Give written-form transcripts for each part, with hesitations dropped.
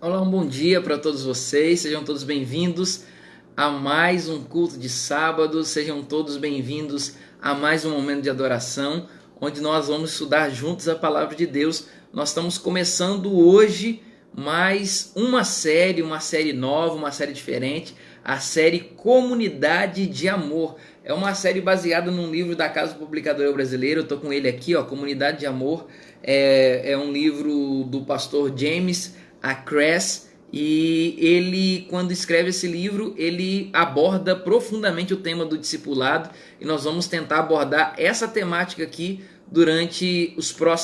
Olá, um bom dia para todos vocês, sejam todos bem-vindos a mais um culto de sábado, sejam todos bem-vindos a mais um momento de adoração, onde nós vamos estudar juntos a palavra de Deus. Nós estamos começando hoje mais uma série nova, uma série diferente, a série Comunidade de Amor. É uma série baseada num livro da Casa Publicadora Brasileira, eu estou com ele aqui, ó, Comunidade de Amor, é um livro do pastor James a Kress, e ele, quando escreve esse livro, ele aborda profundamente o tema do discipulado, e nós vamos tentar abordar essa temática aqui durante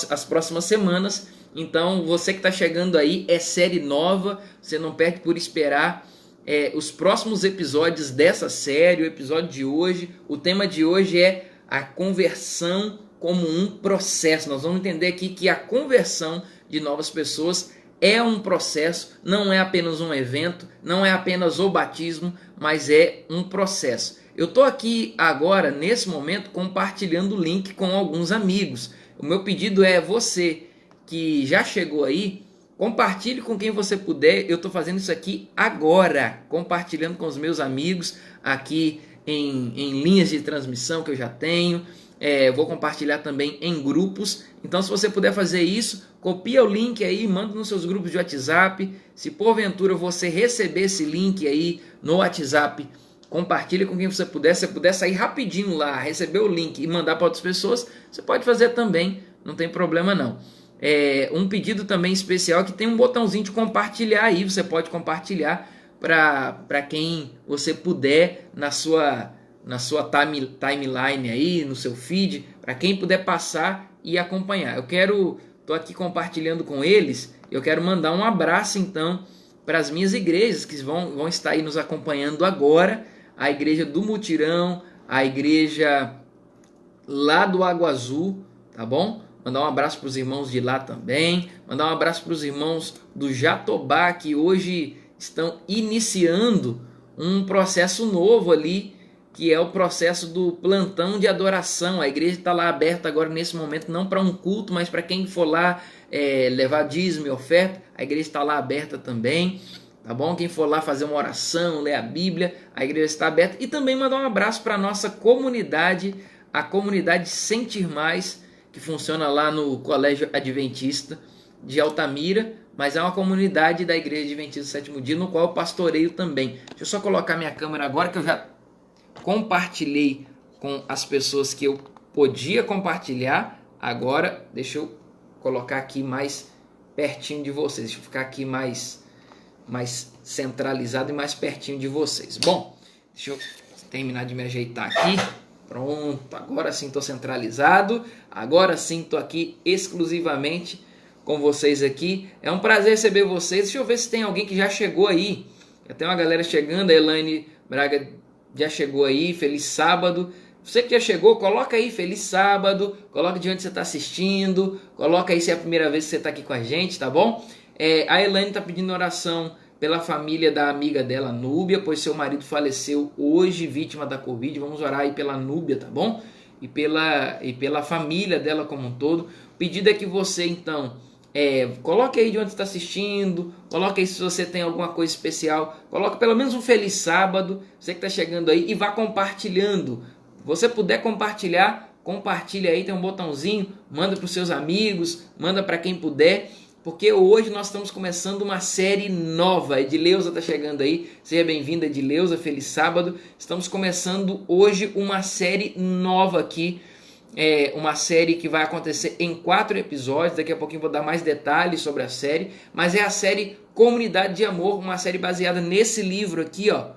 as próximas semanas. Então, você que está chegando aí, é série nova, você não perde por esperar os próximos episódios dessa série. O episódio de hoje, o tema de hoje é a conversão como um processo. Nós vamos entender aqui que a conversão de novas pessoas é um processo, não é apenas um evento, não é apenas o batismo, mas é um processo. Eu estou aqui agora, nesse momento, compartilhando o link com alguns amigos. O meu pedido é você que já chegou aí, compartilhe com quem você puder. Eu estou fazendo isso aqui agora, compartilhando com os meus amigos aqui em linhas de transmissão que eu já tenho. Vou compartilhar também em grupos. Então, se você puder fazer isso, copia o link aí, manda nos seus grupos de WhatsApp. Se porventura você receber esse link aí no WhatsApp, compartilhe com quem você puder. Se você puder sair rapidinho lá, receber o link e mandar para outras pessoas, você pode fazer também, não tem problema não. Um pedido também especial que tem um botãozinho de compartilhar aí, você pode compartilhar para quem você puder na sua timeline aí, no seu feed, para quem puder passar e acompanhar. Estou aqui compartilhando com eles, eu quero mandar um abraço então para as minhas igrejas que vão estar aí nos acompanhando agora, a igreja do Mutirão, a igreja lá do Água Azul, tá bom? Mandar um abraço para os irmãos de lá também, mandar um abraço para os irmãos do Jatobá, que hoje estão iniciando um processo novo ali, que é o processo do plantão de adoração. A igreja está lá aberta agora nesse momento, não para um culto, mas para quem for lá levar dízimo e oferta, a igreja está lá aberta também, tá bom? Quem for lá fazer uma oração, ler a Bíblia, a igreja está aberta. E também mandar um abraço para a nossa comunidade, a comunidade Sentir Mais, que funciona lá no Colégio Adventista de Altamira, mas é uma comunidade da Igreja Adventista do Sétimo Dia, no qual eu pastoreio também. Deixa eu só colocar minha câmera agora, que eu já compartilhei com as pessoas que eu podia compartilhar. Agora, deixa eu colocar aqui mais pertinho de vocês. Deixa eu ficar aqui mais centralizado e mais pertinho de vocês. Bom, deixa eu terminar de me ajeitar aqui. Pronto, agora sim estou centralizado. Agora sim estou aqui exclusivamente com vocês aqui. É um prazer receber vocês. Deixa eu ver se tem alguém que já chegou aí. Já tem uma galera chegando. A Elaine Braga já chegou aí. Feliz sábado. Você que já chegou, coloca aí feliz sábado. Coloca de onde você está assistindo. Coloca aí se é a primeira vez que você está aqui com a gente, tá bom? A Elaine está pedindo oração pela família da amiga dela, Núbia, pois seu marido faleceu hoje, vítima da Covid. Vamos orar aí pela Núbia, tá bom? E pela família dela como um todo. O pedido é que você, então, coloque aí de onde está assistindo, coloque aí se você tem alguma coisa especial, coloque pelo menos um feliz sábado, você que está chegando aí, e vá compartilhando. Se você puder compartilhar, compartilha aí, tem um botãozinho, manda para os seus amigos, manda para quem puder, porque hoje nós estamos começando uma série nova. Edileuza está chegando aí, seja bem-vinda, Edileuza, feliz sábado. Estamos começando hoje uma série nova aqui, uma série que vai acontecer em 4 episódios. Daqui a pouquinho vou dar mais detalhes sobre a série, mas é a série Comunidade de Amor, uma série baseada nesse livro aqui, ó,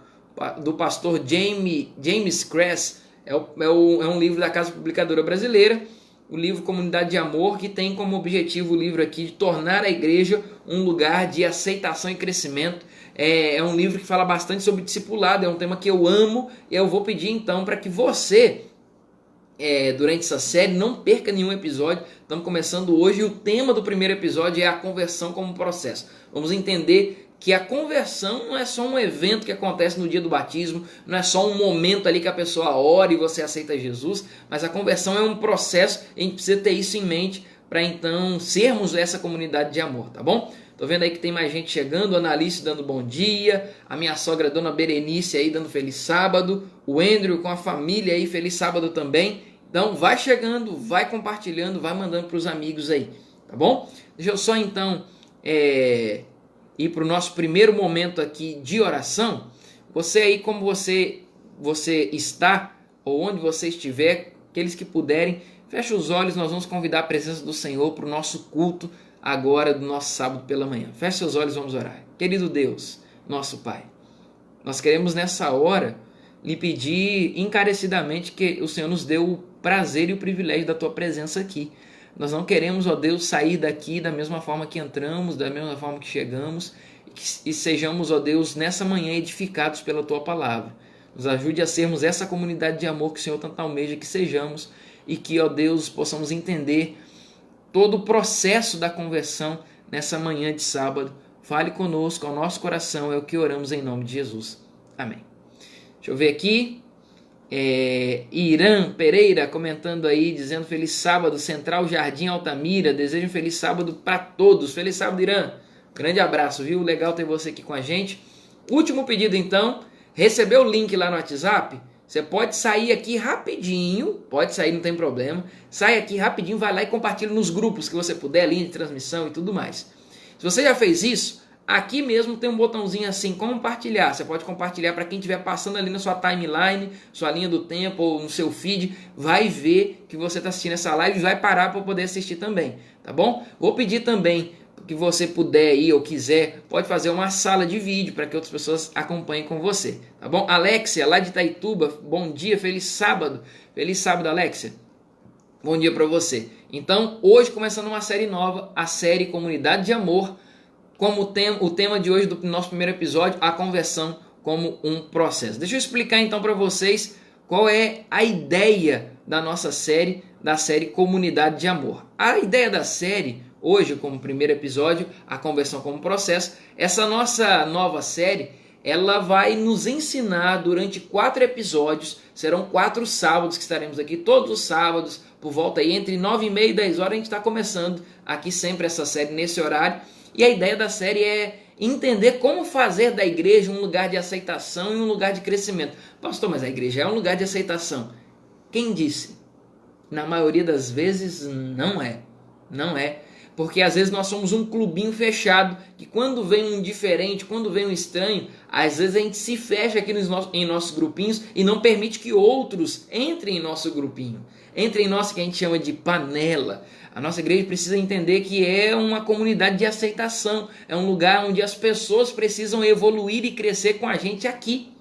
do pastor James Kress. É um livro da Casa Publicadora Brasileira, o livro Comunidade de Amor, que tem como objetivo o livro aqui de tornar a igreja um lugar de aceitação e crescimento. É um livro que fala bastante sobre discipulado, é um tema que eu amo, e eu vou pedir então para que você, durante essa série, não perca nenhum episódio. Estamos começando hoje e o tema do primeiro episódio é a conversão como processo. Vamos entender que a conversão não é só um evento que acontece no dia do batismo, não é só um momento ali que a pessoa ora e você aceita Jesus, mas a conversão é um processo e a gente precisa ter isso em mente para então sermos essa comunidade de amor, tá bom? Tô vendo aí que tem mais gente chegando, a Analice dando bom dia, a minha sogra Dona Berenice aí dando feliz sábado, o Andrew com a família aí, feliz sábado também. Então vai chegando, vai compartilhando, vai mandando para os amigos aí, tá bom? Deixa eu só então ir para o nosso primeiro momento aqui de oração. Você aí, como você está, ou onde você estiver, aqueles que puderem, feche os olhos, nós vamos convidar a presença do Senhor para o nosso culto agora do nosso sábado pela manhã. Feche seus olhos, vamos orar. Querido Deus, nosso Pai, nós queremos nessa hora lhe pedir encarecidamente que o Senhor nos dê o prazer e o privilégio da tua presença aqui. Nós não queremos, ó Deus, sair daqui da mesma forma que entramos, da mesma forma que chegamos, e sejamos, ó Deus, nessa manhã edificados pela tua palavra. Nos ajude a sermos essa comunidade de amor que o Senhor tanto almeja que sejamos, e que, ó Deus, possamos entender todo o processo da conversão nessa manhã de sábado. Fale conosco, ao nosso coração, é o que oramos em nome de Jesus. Amém. Deixa eu ver aqui. Irã Pereira comentando aí, dizendo feliz sábado, Central Jardim Altamira, desejo um feliz sábado para todos. Feliz sábado, Irã. Grande abraço, viu? Legal ter você aqui com a gente. Último pedido então, recebeu o link lá no WhatsApp? Você pode sair aqui rapidinho, pode sair, não tem problema. Sai aqui rapidinho, vai lá e compartilha nos grupos que você puder, linha de transmissão e tudo mais. Se você já fez isso, aqui mesmo tem um botãozinho assim, compartilhar. Você pode compartilhar para quem estiver passando ali na sua timeline, sua linha do tempo ou no seu feed, vai ver que você está assistindo essa live e vai parar para poder assistir também, tá bom? Vou pedir também que você puder ir ou quiser, pode fazer uma sala de vídeo para que outras pessoas acompanhem com você, tá bom? Alexia, lá de Itaituba, bom dia, feliz sábado, Alexia, bom dia para você. Então, hoje começando uma série nova, a série Comunidade de Amor, como o tema de hoje do nosso primeiro episódio, a conversão como um processo. Deixa eu explicar então para vocês qual é a ideia da nossa série, da série Comunidade de Amor. A ideia da série hoje, como primeiro episódio, a conversão como processo, essa nossa nova série, ela vai nos ensinar durante 4 episódios, serão 4 sábados que estaremos aqui, todos os sábados, por volta aí, entre 9h30 e 10 horas, a gente está começando aqui sempre essa série nesse horário, e a ideia da série é entender como fazer da igreja um lugar de aceitação e um lugar de crescimento. Pastor, mas a igreja é um lugar de aceitação. Quem disse? Na maioria das vezes não é. Não é. Porque às vezes nós somos um clubinho fechado, que quando vem um diferente, quando vem um estranho, às vezes a gente se fecha aqui em nossos grupinhos e não permite que outros entrem em nosso grupinho. Entrem em nosso que a gente chama de panela. A nossa igreja precisa entender que é uma comunidade de aceitação, é um lugar onde as pessoas precisam evoluir e crescer com a gente aqui.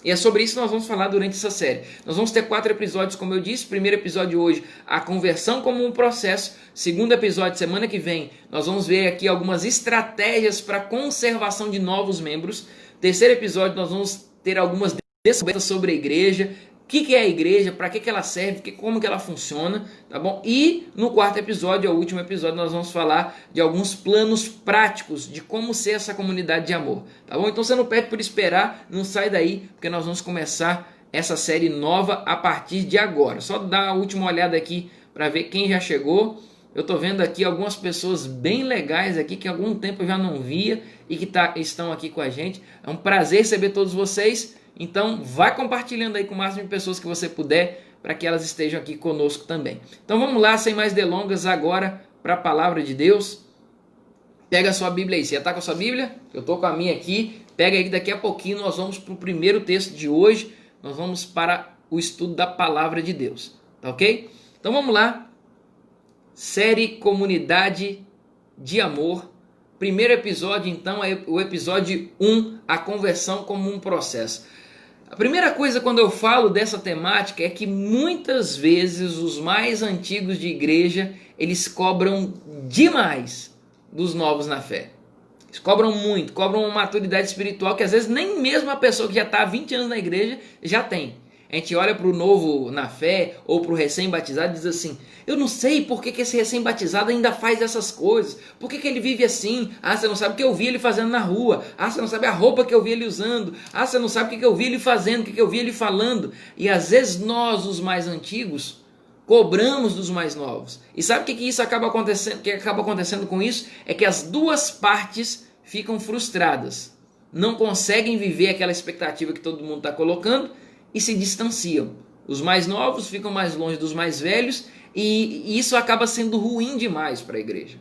E é sobre isso que nós vamos falar durante essa série. Nós vamos ter 4 episódios, como eu disse. Primeiro episódio hoje, a conversão como um processo. Segundo episódio, semana que vem, nós vamos ver aqui algumas estratégias para conservação de novos membros. Terceiro episódio, nós vamos ter algumas descobertas sobre a igreja. O que é a igreja, para que ela serve, como que ela funciona, tá bom? E no 4º episódio, é o último episódio, nós vamos falar de alguns planos práticos de como ser essa comunidade de amor, tá bom? Então você não perde por esperar, não sai daí, porque nós vamos começar essa série nova a partir de agora. Só dar a última olhada aqui para ver quem já chegou. Eu tô vendo aqui algumas pessoas bem legais aqui que há algum tempo eu já não via e que estão aqui com a gente. É um prazer receber todos vocês. Então, vai compartilhando aí com o máximo de pessoas que você puder, para que elas estejam aqui conosco também. Então, vamos lá, sem mais delongas, agora para a palavra de Deus. Pega a sua Bíblia aí. Você já está com a sua Bíblia? Eu estou com a minha aqui. Pega aí que daqui a pouquinho nós vamos para o primeiro texto de hoje. Nós vamos para o estudo da palavra de Deus. Tá ok? Então, vamos lá. Série Comunidade de Amor. Primeiro episódio, então, é o episódio 1, a conversão como um processo. A primeira coisa quando eu falo dessa temática é que muitas vezes os mais antigos de igreja, eles cobram demais dos novos na fé. Eles cobram muito, cobram uma maturidade espiritual que às vezes nem mesmo a pessoa que já está há 20 anos na igreja já tem. A gente olha para o novo na fé ou para o recém-batizado e diz assim, eu não sei por que esse recém-batizado ainda faz essas coisas, por que ele vive assim, você não sabe o que eu vi ele fazendo na rua, você não sabe a roupa que eu vi ele usando, você não sabe o que eu vi ele fazendo, o que eu vi ele falando. E às vezes nós, os mais antigos, cobramos dos mais novos. E sabe o que isso acaba acontecendo? O que acaba acontecendo com isso? É que as duas partes ficam frustradas. Não conseguem viver aquela expectativa que todo mundo está colocando e se distanciam. Os mais novos ficam mais longe dos mais velhos e isso acaba sendo ruim demais para a igreja.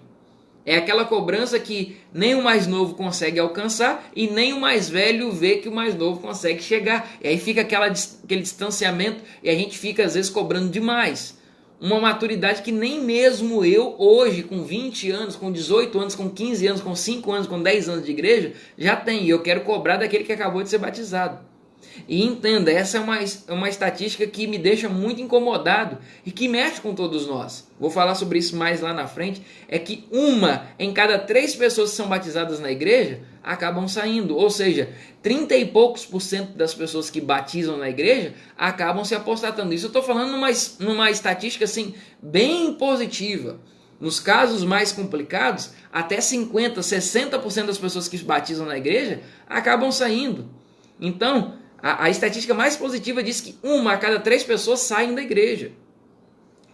É aquela cobrança que nem o mais novo consegue alcançar e nem o mais velho vê que o mais novo consegue chegar. E aí fica aquele distanciamento e a gente fica às vezes cobrando demais. Uma maturidade que nem mesmo eu hoje, com 20 anos, com 18 anos, com 15 anos, com 5 anos, com 10 anos de igreja, já tenho. E eu quero cobrar daquele que acabou de ser batizado. E entenda, essa é uma estatística que me deixa muito incomodado e que mexe com todos nós. Vou falar sobre isso mais lá na frente. É que 1 em cada 3 pessoas que são batizadas na igreja acabam saindo. Ou seja, 30 e poucos % das pessoas que batizam na igreja acabam se apostatando. Isso eu estou falando numa estatística assim, bem positiva. Nos casos mais complicados, até 50%, 60% das pessoas que batizam na igreja acabam saindo. Então, a estatística mais positiva diz que 1 a cada 3 pessoas saem da igreja.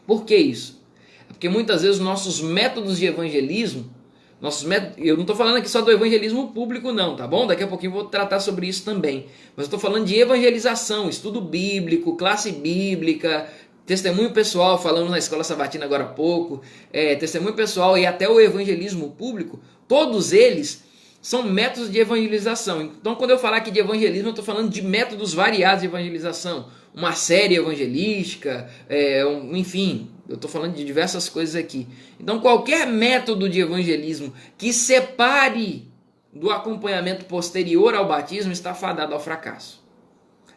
Por que isso? Porque muitas vezes nossos métodos de evangelismo, eu não estou falando aqui só do evangelismo público não, tá bom? Daqui a pouquinho eu vou tratar sobre isso também. Mas eu estou falando de evangelização, estudo bíblico, classe bíblica, testemunho pessoal, falamos na Escola Sabatina agora há pouco, testemunho pessoal e até o evangelismo público, todos eles são métodos de evangelização. Então, quando eu falar aqui de evangelismo, eu estou falando de métodos variados de evangelização. Uma série evangelística, enfim, eu estou falando de diversas coisas aqui. Então, qualquer método de evangelismo que separe do acompanhamento posterior ao batismo está fadado ao fracasso.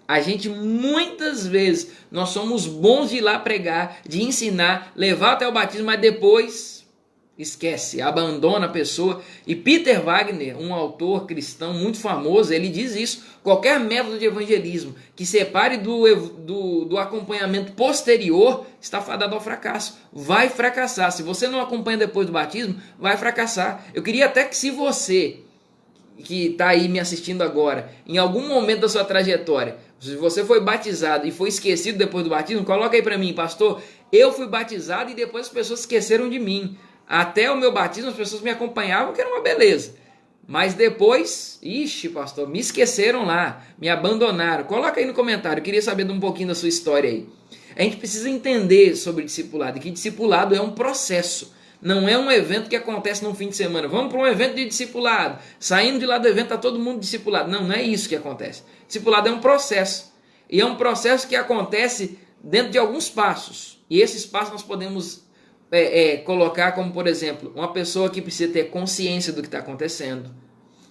A gente, muitas vezes, nós somos bons de ir lá pregar, de ensinar, levar até o batismo, mas depois esquece, abandona a pessoa. E Peter Wagner, um autor cristão muito famoso, ele diz isso: qualquer método de evangelismo que separe do acompanhamento posterior está fadado ao fracasso, vai fracassar. Se você não acompanha depois do batismo, vai fracassar. Eu queria até que, se você que está aí me assistindo agora, em algum momento da sua trajetória, se você foi batizado e foi esquecido depois do batismo, coloca aí para mim: pastor, eu fui batizado e depois as pessoas esqueceram de mim. Até o meu batismo as pessoas me acompanhavam, que era uma beleza. Mas depois, pastor, me esqueceram lá, me abandonaram. Coloca aí no comentário, eu queria saber um pouquinho da sua história aí. A gente precisa entender sobre discipulado, e que discipulado é um processo. Não é um evento que acontece num fim de semana. Vamos para um evento de discipulado. Saindo de lá do evento está todo mundo discipulado. Não é isso que acontece. Discipulado é um processo. E é um processo que acontece dentro de alguns passos. E esses passos nós podemos colocar como, por exemplo, uma pessoa que precisa ter consciência do que está acontecendo.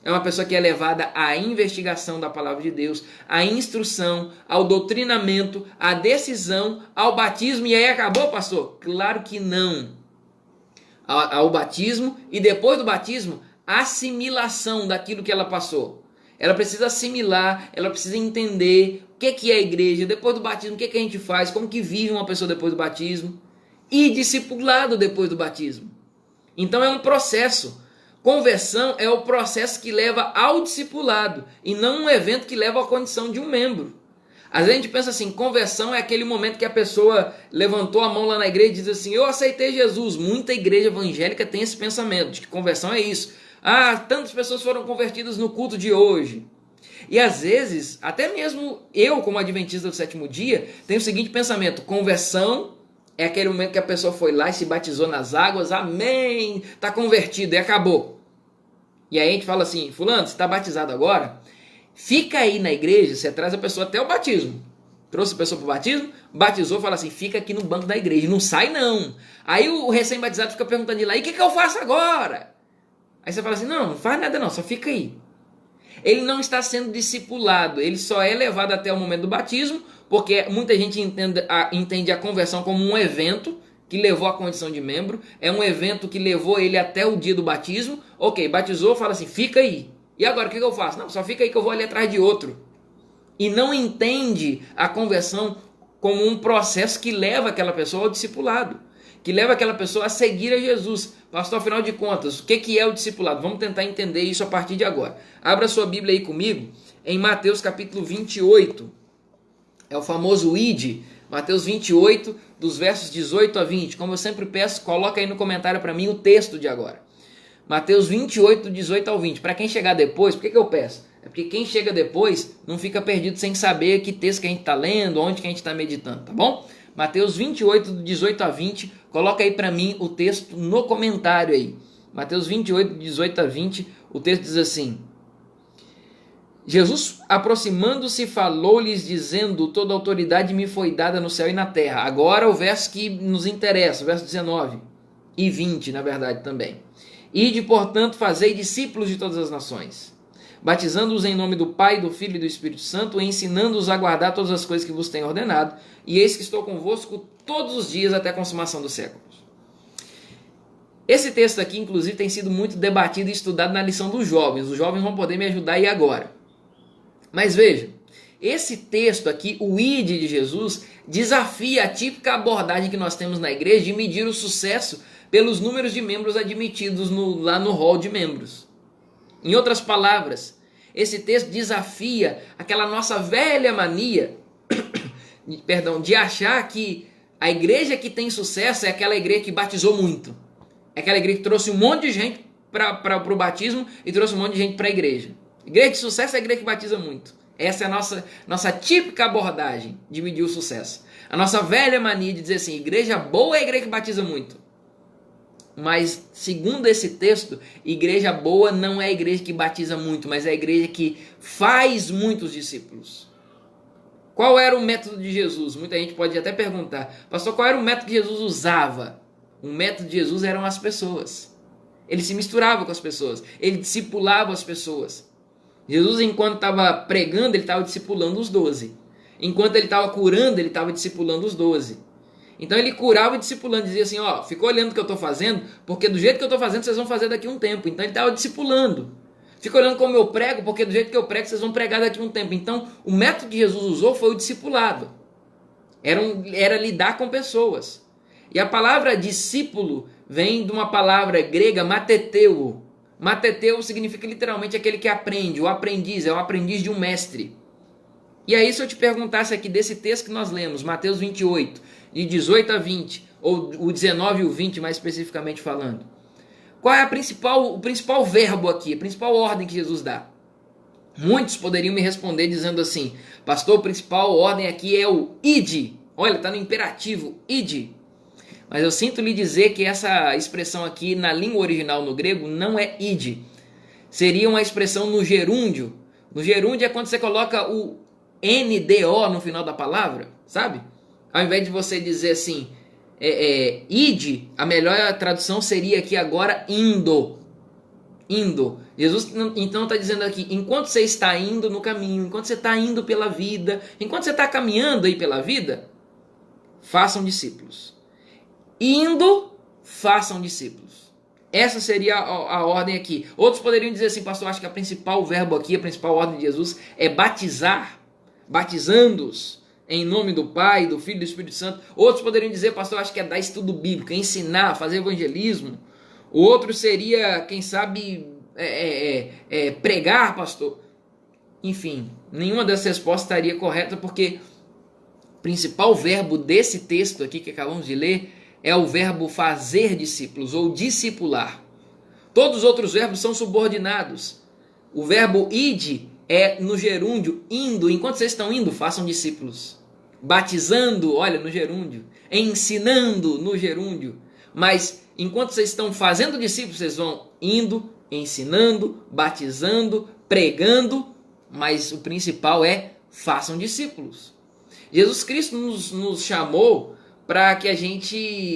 É uma pessoa que é levada à investigação da palavra de Deus, à instrução, ao doutrinamento, à decisão, ao batismo. E aí acabou, pastor? Claro que não. Ao batismo e depois do batismo, assimilação daquilo que ela passou. Ela precisa assimilar, ela precisa entender o que é a igreja. Depois do batismo, o que a gente faz, como que vive uma pessoa depois do batismo. E discipulado depois do batismo. Então é um processo. Conversão é o processo que leva ao discipulado e não um evento que leva à condição de um membro. Às vezes a gente pensa assim: conversão é aquele momento que a pessoa levantou a mão lá na igreja e diz assim: eu aceitei Jesus. Muita igreja evangélica tem esse pensamento de que conversão é isso. Tantas pessoas foram convertidas no culto de hoje. E às vezes, até mesmo eu, como adventista do sétimo dia, tenho o seguinte pensamento: conversão é aquele momento que a pessoa foi lá e se batizou nas águas, amém, está convertido e acabou. E aí a gente fala assim: fulano, você está batizado agora? Fica aí na igreja, você traz a pessoa até o batismo. Trouxe a pessoa para o batismo, batizou, fala assim: fica aqui no banco da igreja, não sai não. Aí o recém-batizado fica perguntando de lá: e o que eu faço agora? Aí você fala assim: não faz nada não, só fica aí. Ele não está sendo discipulado, ele só é levado até o momento do batismo, porque muita gente entende a conversão como um evento que levou à condição de membro, é um evento que levou ele até o dia do batismo. Ok, batizou, fala assim: fica aí. E agora o que eu faço? Não, só fica aí que eu vou ali atrás de outro. E não entende a conversão como um processo que leva aquela pessoa ao discipulado, que leva aquela pessoa a seguir a Jesus. Pastor, afinal de contas, o que é o discipulado? Vamos tentar entender isso a partir de agora. Abra sua Bíblia aí comigo em Mateus capítulo 28. É o famoso ide. Mateus 28, dos versos 18 a 20. Como eu sempre peço, coloca aí no comentário para mim o texto de agora. Mateus 28, do 18 ao 20. Para quem chegar depois, por que eu peço? É porque quem chega depois não fica perdido sem saber que texto que a gente está lendo, onde que a gente está meditando, tá bom? Mateus 28, do 18 a 20. Coloca aí para mim o texto no comentário aí. Mateus 28, do 18 a 20. O texto diz assim: Jesus, aproximando-se, falou-lhes, dizendo: toda autoridade me foi dada no céu e na terra. Agora o verso que nos interessa, o verso 19 e 20, na verdade, também. Ide, portanto, fazei discípulos de todas as nações, batizando-os em nome do Pai, do Filho e do Espírito Santo, e ensinando-os a guardar todas as coisas que vos tenho ordenado, e eis que estou convosco todos os dias até a consumação dos séculos. Esse texto aqui, inclusive, tem sido muito debatido e estudado na lição dos jovens. Os jovens vão poder me ajudar aí agora. Mas veja, esse texto aqui, o ID de Jesus, desafia a típica abordagem que nós temos na igreja de medir o sucesso pelos números de membros admitidos lá no hall de membros. Em outras palavras, esse texto desafia aquela nossa velha mania de achar que a igreja que tem sucesso é aquela igreja que batizou muito. É aquela igreja que trouxe um monte de gente para o batismo e trouxe um monte de gente para a igreja. Igreja de sucesso é a igreja que batiza muito. Essa é a nossa típica abordagem de medir o sucesso. A nossa velha mania de dizer assim, igreja boa é a igreja que batiza muito. Mas, segundo esse texto, igreja boa não é a igreja que batiza muito, mas é a igreja que faz muitos discípulos. Qual era o método de Jesus? Muita gente pode até perguntar, pastor, qual era o método que Jesus usava? O método de Jesus eram as pessoas. Ele se misturava com as pessoas, ele discipulava as pessoas. Jesus, enquanto estava pregando, ele estava discipulando os 12. Enquanto ele estava curando, ele estava discipulando os 12. Então ele curava e discipulando, dizia assim, ó, fica olhando o que eu estou fazendo, porque do jeito que eu estou fazendo, vocês vão fazer daqui a um tempo. Então ele estava discipulando. Fica olhando como eu prego, porque do jeito que eu prego, vocês vão pregar daqui a um tempo. Então o método que Jesus usou foi o discipulado. Era lidar com pessoas. E a palavra discípulo vem de uma palavra grega, mateteu. Mateteu significa literalmente aquele que aprende, o aprendiz, é o aprendiz de um mestre. E aí se eu te perguntasse aqui desse texto que nós lemos, Mateus 28, de 18 a 20, ou o 19 e o 20 mais especificamente falando, qual é o principal verbo aqui, a principal ordem que Jesus dá? Muitos poderiam me responder dizendo assim, pastor, a principal ordem aqui é o ide. Olha, está no imperativo, ide. Mas eu sinto lhe dizer que essa expressão aqui na língua original no grego não é ide. Seria uma expressão no gerúndio. No gerúndio é quando você coloca o NDO no final da palavra, sabe? Ao invés de você dizer assim, ide, a melhor tradução seria aqui agora indo. Indo. Jesus então está dizendo aqui, enquanto você está indo no caminho, enquanto você está indo pela vida, enquanto você está caminhando aí pela vida, façam discípulos. Indo, façam discípulos. Essa seria a ordem aqui. Outros poderiam dizer assim, pastor, acho que a principal verbo aqui, a principal ordem de Jesus é batizar, batizando-os em nome do Pai, do Filho e do Espírito Santo. Outros poderiam dizer, pastor, acho que é dar estudo bíblico, é ensinar, fazer evangelismo. O outro seria, quem sabe, pregar, pastor. Enfim, nenhuma dessas respostas estaria correta, porque o principal verbo desse texto aqui que acabamos de ler é o verbo fazer discípulos ou discipular. Todos os outros verbos são subordinados. O verbo ide é no gerúndio, indo. Enquanto vocês estão indo, façam discípulos. Batizando, olha, no gerúndio. Ensinando, no gerúndio. Mas enquanto vocês estão fazendo discípulos, vocês vão indo, ensinando, batizando, pregando. Mas o principal é façam discípulos. Jesus Cristo nos chamou para que a gente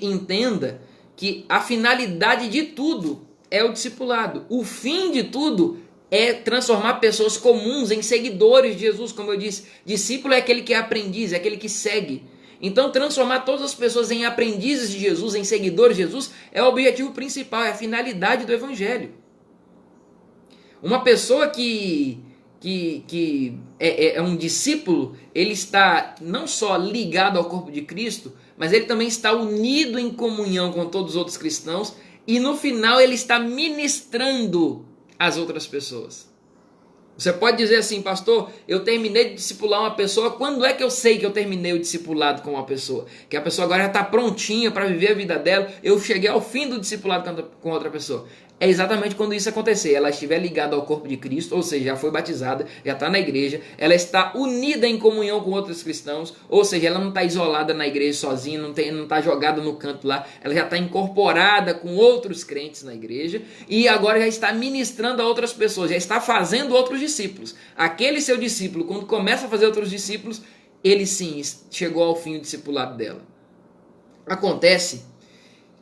entenda que a finalidade de tudo é o discipulado. O fim de tudo é transformar pessoas comuns em seguidores de Jesus. Como eu disse, discípulo é aquele que é aprendiz, é aquele que segue. Então transformar todas as pessoas em aprendizes de Jesus, em seguidores de Jesus, é o objetivo principal, é a finalidade do Evangelho. Uma pessoa que é um discípulo, ele está não só ligado ao corpo de Cristo, mas ele também está unido em comunhão com todos os outros cristãos e no final ele está ministrando às outras pessoas. Você pode dizer assim, pastor, eu terminei de discipular uma pessoa, quando é que eu sei que eu terminei o discipulado com uma pessoa? Que a pessoa agora já está prontinha para viver a vida dela, eu cheguei ao fim do discipulado com outra pessoa. É exatamente quando isso acontecer, ela estiver ligada ao corpo de Cristo, ou seja, já foi batizada, já está na igreja, ela está unida em comunhão com outros cristãos, ou seja, ela não está isolada na igreja sozinha, não está jogada no canto lá, ela já está incorporada com outros crentes na igreja, e agora já está ministrando a outras pessoas, já está fazendo outros discípulos. Aquele seu discípulo, quando começa a fazer outros discípulos, ele sim chegou ao fim do discipulado dela. Acontece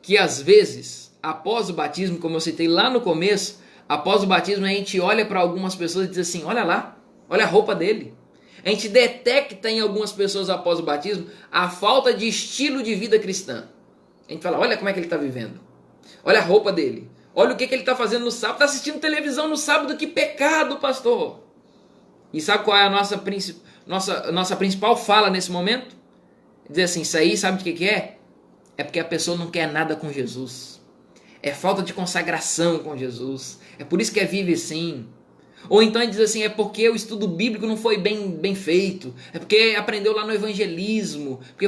que às vezes, após o batismo, como eu citei lá no começo, após o batismo a gente olha para algumas pessoas e diz assim, olha lá, olha a roupa dele. A gente detecta em algumas pessoas após o batismo a falta de estilo de vida cristã. A gente fala, olha como é que ele está vivendo. Olha a roupa dele. Olha o que ele está fazendo no sábado. Está assistindo televisão no sábado. Que pecado, pastor. E sabe qual é a nossa principal fala nesse momento? Dizer assim, isso aí sabe o que é? É porque a pessoa não quer nada com Jesus. É falta de consagração com Jesus. É por isso que vive assim. Ou então ele diz assim, é porque o estudo bíblico não foi bem feito. É porque aprendeu lá no evangelismo. Porque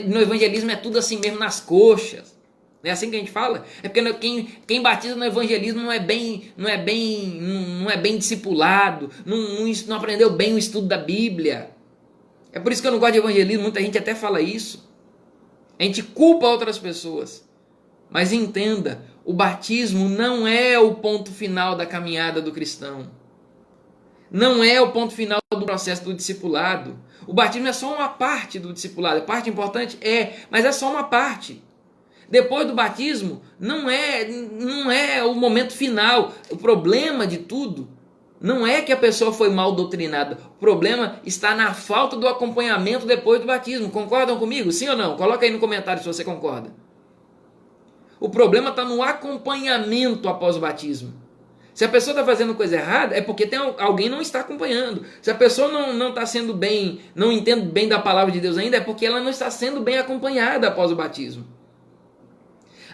no evangelismo é tudo assim mesmo nas coxas. Não é assim que a gente fala? É porque quem batiza no evangelismo não é bem discipulado, não aprendeu bem o estudo da Bíblia. É por isso que eu não gosto de evangelismo, muita gente até fala isso. A gente culpa outras pessoas. Mas entenda, o batismo não é o ponto final da caminhada do cristão. Não é o ponto final do processo do discipulado. O batismo é só uma parte do discipulado. A parte importante mas é só uma parte. Depois do batismo, não é o momento final. O problema de tudo não é que a pessoa foi mal doutrinada. O problema está na falta do acompanhamento depois do batismo. Concordam comigo? Sim ou não? Coloca aí no comentário se você concorda. O problema está no acompanhamento após o batismo. Se a pessoa está fazendo coisa errada, é porque alguém não está acompanhando. Se a pessoa não está sendo bem, não entende bem da palavra de Deus ainda, é porque ela não está sendo bem acompanhada após o batismo.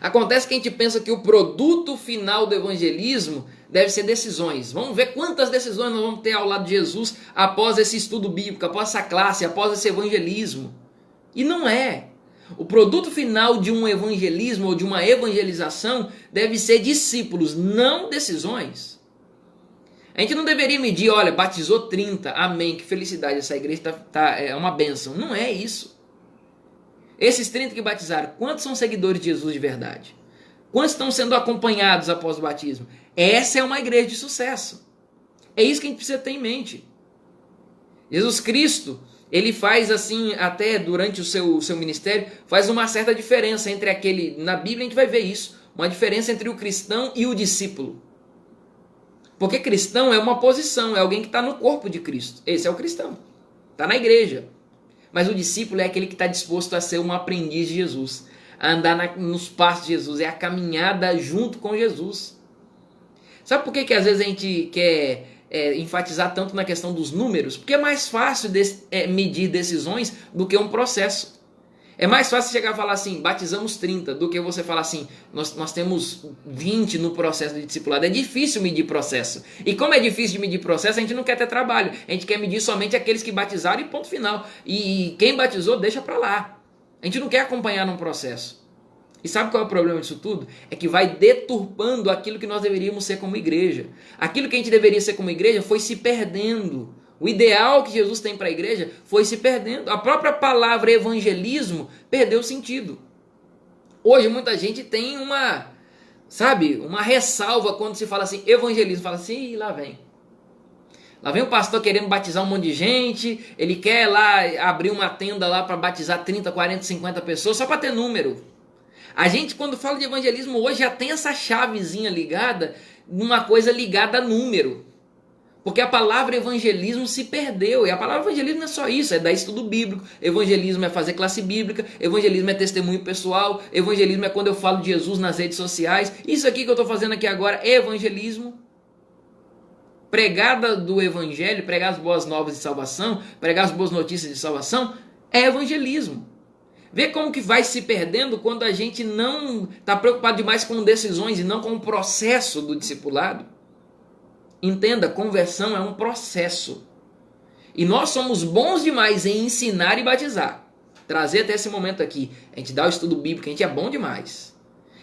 Acontece que a gente pensa que o produto final do evangelismo deve ser decisões. Vamos ver quantas decisões nós vamos ter ao lado de Jesus após esse estudo bíblico, após essa classe, após esse evangelismo. E não é. O produto final de um evangelismo ou de uma evangelização deve ser discípulos, não decisões. A gente não deveria medir, olha, batizou 30, amém, que felicidade, essa igreja é uma bênção. Não é isso. Esses 30 que batizaram, quantos são seguidores de Jesus de verdade? Quantos estão sendo acompanhados após o batismo? Essa é uma igreja de sucesso. É isso que a gente precisa ter em mente. Jesus Cristo, ele faz assim, até durante o seu ministério, faz uma certa diferença entre aquele... Na Bíblia a gente vai ver isso. Uma diferença entre o cristão e o discípulo. Porque cristão é uma posição, é alguém que está no corpo de Cristo. Esse é o cristão. Está na igreja. Mas o discípulo é aquele que está disposto a ser um aprendiz de Jesus, a andar nos passos de Jesus, é a caminhada junto com Jesus. Sabe por que às vezes a gente quer enfatizar tanto na questão dos números? Porque é mais fácil medir decisões do que um processo. É mais fácil chegar a falar assim, batizamos 30, do que você falar assim, nós temos 20 no processo de discipulado. É difícil medir processo. E como é difícil de medir processo, a gente não quer ter trabalho. A gente quer medir somente aqueles que batizaram e ponto final. E quem batizou, deixa pra lá. A gente não quer acompanhar num processo. E sabe qual é o problema disso tudo? É que vai deturpando aquilo que nós deveríamos ser como igreja. Aquilo que a gente deveria ser como igreja foi se perdendo. O ideal que Jesus tem para a igreja foi se perdendo. A própria palavra evangelismo perdeu o sentido. Hoje muita gente tem uma ressalva quando se fala assim, evangelismo. Fala assim, lá vem. Lá vem o pastor querendo batizar um monte de gente, ele quer lá abrir uma tenda lá para batizar 30, 40, 50 pessoas, só para ter número. A gente, quando fala de evangelismo hoje, já tem essa chavezinha ligada, numa coisa ligada a número. Porque a palavra evangelismo se perdeu. E a palavra evangelismo não é só isso, é dar estudo bíblico. Evangelismo é fazer classe bíblica. Evangelismo é testemunho pessoal. Evangelismo é quando eu falo de Jesus nas redes sociais. Isso aqui que eu estou fazendo aqui agora é evangelismo. Pregada do evangelho, pregar as boas novas de salvação, pregar as boas notícias de salvação, é evangelismo. Vê como que vai se perdendo quando a gente não está preocupado demais com decisões e não com o processo do discipulado. Entenda, conversão é um processo. E nós somos bons demais em ensinar e batizar. Trazer até esse momento aqui. A gente dá o estudo bíblico, a gente é bom demais.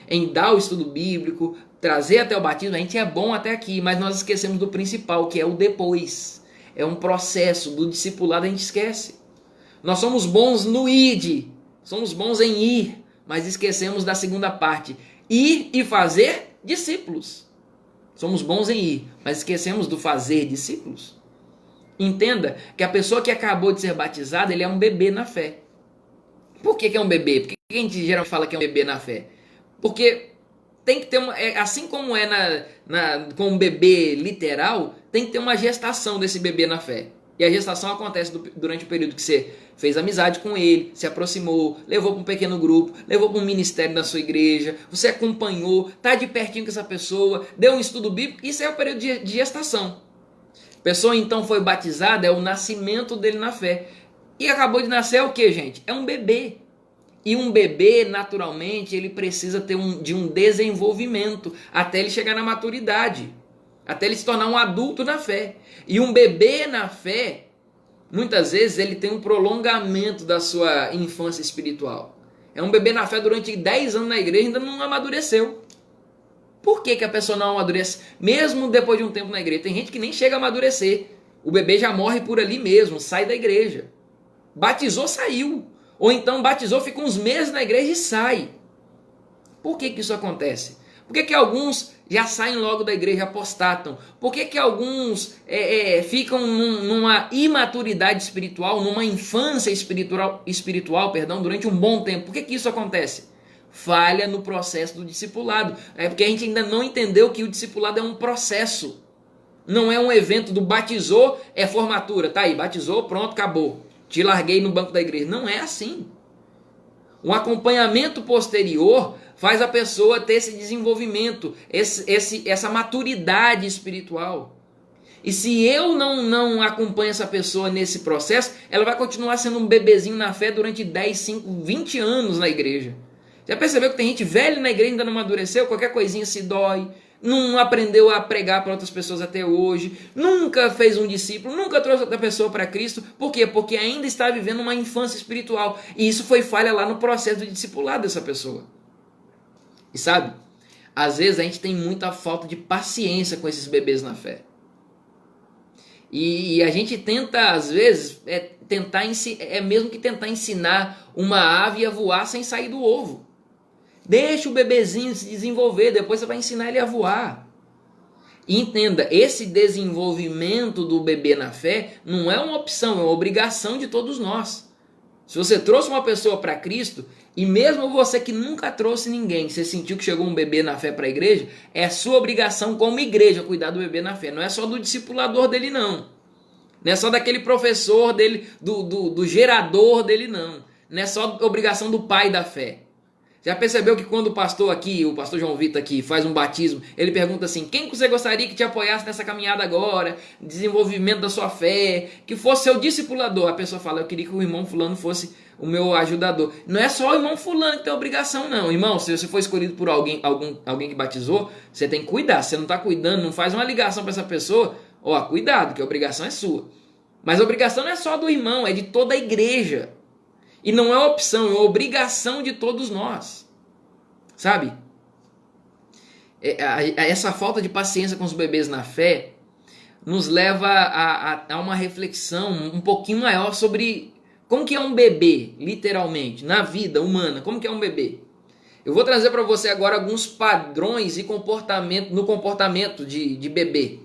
Em dar o estudo bíblico, trazer até o batismo, a gente é bom até aqui. Mas nós esquecemos do principal, que é o depois. É um processo. Do discipulado a gente esquece. Nós somos bons no id. Somos bons em ir. Mas esquecemos da segunda parte. Ir e fazer discípulos. Somos bons em ir, mas esquecemos do fazer discípulos. Entenda que a pessoa que acabou de ser batizada, ele é um bebê na fé. Por que é um bebê? Por que a gente geralmente fala que é um bebê na fé? Porque tem que ter uma... assim como é com um bebê literal, tem que ter uma gestação desse bebê na fé. E a gestação acontece durante o período que você fez amizade com ele, se aproximou, levou para um pequeno grupo, levou para um ministério da sua igreja, você acompanhou, está de pertinho com essa pessoa, deu um estudo bíblico, isso é o período de gestação. A pessoa então foi batizada, é o nascimento dele na fé. E acabou de nascer é o que, gente? É um bebê. E um bebê, naturalmente, ele precisa de um desenvolvimento até ele chegar na maturidade. Até ele se tornar um adulto na fé. E um bebê na fé, muitas vezes, ele tem um prolongamento da sua infância espiritual. É um bebê na fé durante 10 anos na igreja e ainda não amadureceu. Por que a pessoa não amadurece? Mesmo depois de um tempo na igreja. Tem gente que nem chega a amadurecer. O bebê já morre por ali mesmo, sai da igreja. Batizou, saiu. Ou então batizou, fica uns meses na igreja e sai. Por que isso acontece? Por que alguns já saem logo da igreja, apostatam? Por que alguns ficam numa imaturidade espiritual, numa infância espiritual, durante um bom tempo? Por que isso acontece? Falha no processo do discipulado. É porque a gente ainda não entendeu que o discipulado é um processo. Não é um evento do batizou, é formatura. Tá aí, batizou, pronto, acabou. Te larguei no banco da igreja. Não é assim. Um acompanhamento posterior faz a pessoa ter esse desenvolvimento, essa maturidade espiritual. E se eu não acompanho essa pessoa nesse processo, ela vai continuar sendo um bebezinho na fé durante 10, 5, 20 anos na igreja. Já percebeu que tem gente velha na igreja e ainda não amadureceu? Qualquer coisinha se dói, não aprendeu a pregar para outras pessoas até hoje, nunca fez um discípulo, nunca trouxe outra pessoa para Cristo. Por quê? Porque ainda está vivendo uma infância espiritual. E isso foi falha lá no processo de discipulado dessa pessoa. E sabe, às vezes a gente tem muita falta de paciência com esses bebês na fé. E a gente tenta, às vezes, mesmo que tentar ensinar uma ave a voar sem sair do ovo. Deixa o bebezinho se desenvolver, depois você vai ensinar ele a voar. E entenda, esse desenvolvimento do bebê na fé não é uma opção, é uma obrigação de todos nós. Se você trouxe uma pessoa para Cristo, e mesmo você que nunca trouxe ninguém, você sentiu que chegou um bebê na fé para a igreja, é sua obrigação como igreja cuidar do bebê na fé. Não é só do discipulador dele, não. Não é só daquele professor dele, do gerador dele, não. Não é só obrigação do pai da fé. Já percebeu que quando o pastor João Vitor aqui, faz um batismo, ele pergunta assim, quem você gostaria que te apoiasse nessa caminhada agora, desenvolvimento da sua fé, que fosse seu discipulador? A pessoa fala, eu queria que o irmão fulano fosse o meu ajudador. Não é só o irmão fulano que tem obrigação, não. Irmão, se você for escolhido por alguém que batizou, você tem que cuidar. Se você não está cuidando, não faz uma ligação para essa pessoa, cuidado, que a obrigação é sua. Mas a obrigação não é só do irmão, é de toda a igreja. E não é opção, é obrigação de todos nós. Sabe? Essa falta de paciência com os bebês na fé nos leva a uma reflexão um pouquinho maior sobre como que é um bebê, literalmente, na vida humana. Como que é um bebê? Eu vou trazer para você agora alguns padrões no comportamento de bebê.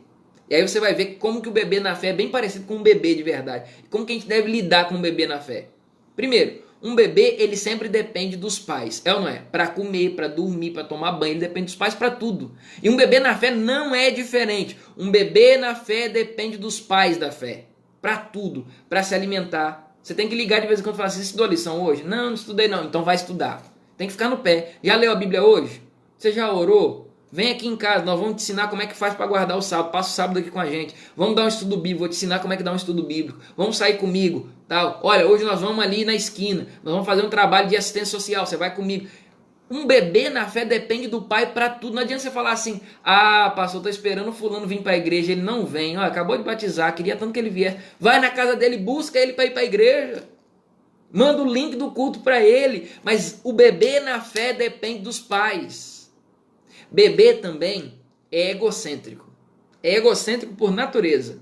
E aí você vai ver como que o bebê na fé é bem parecido com um bebê de verdade. Como que a gente deve lidar com um bebê na fé. Primeiro, um bebê, ele sempre depende dos pais, é ou não é? Para comer, para dormir, para tomar banho, ele depende dos pais para tudo. E um bebê na fé não é diferente. Um bebê na fé depende dos pais da fé, para tudo, para se alimentar. Você tem que ligar de vez em quando e falar assim, você estudou a lição hoje? Não estudei não, então vai estudar. Tem que ficar no pé. Já leu a Bíblia hoje? Você já orou? Vem aqui em casa, nós vamos te ensinar como é que faz para guardar o sábado. Passa o sábado aqui com a gente. Vamos dar um estudo bíblico, vou te ensinar como é que dá um estudo bíblico. Vamos sair comigo, tal. Olha, hoje nós vamos ali na esquina. Nós vamos fazer um trabalho de assistência social, você vai comigo. Um bebê na fé depende do pai para tudo. Não adianta você falar assim: ah, pastor, estou esperando o fulano vir para a igreja, ele não vem, ó, acabou de batizar, queria tanto que ele viesse. Vai na casa dele, busca ele para ir para a igreja. Manda o link do culto para ele. Mas o bebê na fé depende dos pais. Bebê também é egocêntrico. É egocêntrico por natureza.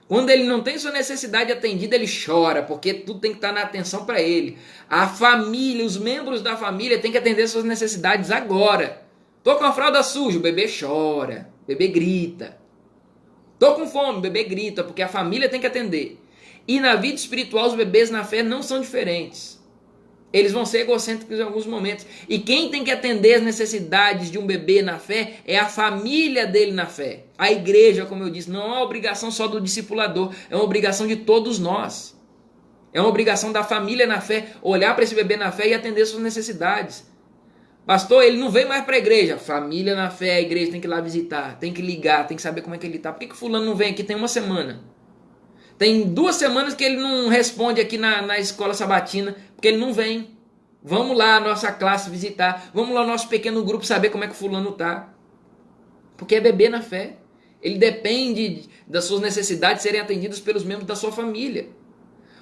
Quando ele não tem sua necessidade atendida, ele chora, porque tudo tem que estar na atenção para ele. A família, os membros da família têm que atender suas necessidades agora. Tô com a fralda suja, o bebê chora, o bebê grita. Tô com fome, o bebê grita, porque a família tem que atender. E na vida espiritual, os bebês na fé não são diferentes. Eles vão ser egocêntricos em alguns momentos. E quem tem que atender as necessidades de um bebê na fé é a família dele na fé. A igreja, como eu disse, não é uma obrigação só do discipulador, é uma obrigação de todos nós. É uma obrigação da família na fé, olhar para esse bebê na fé e atender suas necessidades. Pastor, ele não vem mais para a igreja. Família na fé, a igreja tem que ir lá visitar, tem que ligar, tem que saber como é que ele está. Por que o fulano não vem aqui? Tem uma semana. Tem 2 semanas que ele não responde aqui na escola sabatina, porque ele não vem. Vamos lá a nossa classe visitar, vamos lá o nosso pequeno grupo saber como é que o fulano está. Porque é bebê na fé. Ele depende das suas necessidades serem atendidas pelos membros da sua família.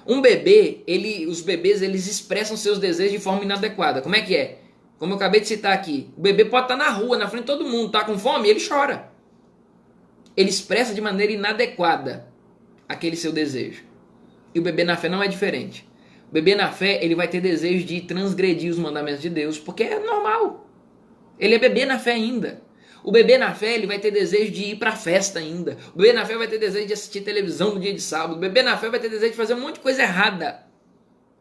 Um bebê, os bebês eles expressam seus desejos de forma inadequada. Como é que é? Como eu acabei de citar aqui, o bebê pode estar na rua, na frente de todo mundo, está com fome, ele chora. Ele expressa de maneira inadequada aquele seu desejo. E o bebê na fé não é diferente. O bebê na fé, ele vai ter desejo de transgredir os mandamentos de Deus, porque é normal. Ele é bebê na fé ainda. O bebê na fé, ele vai ter desejo de ir para a festa ainda. O bebê na fé vai ter desejo de assistir televisão no dia de sábado. O bebê na fé vai ter desejo de fazer um monte de coisa errada.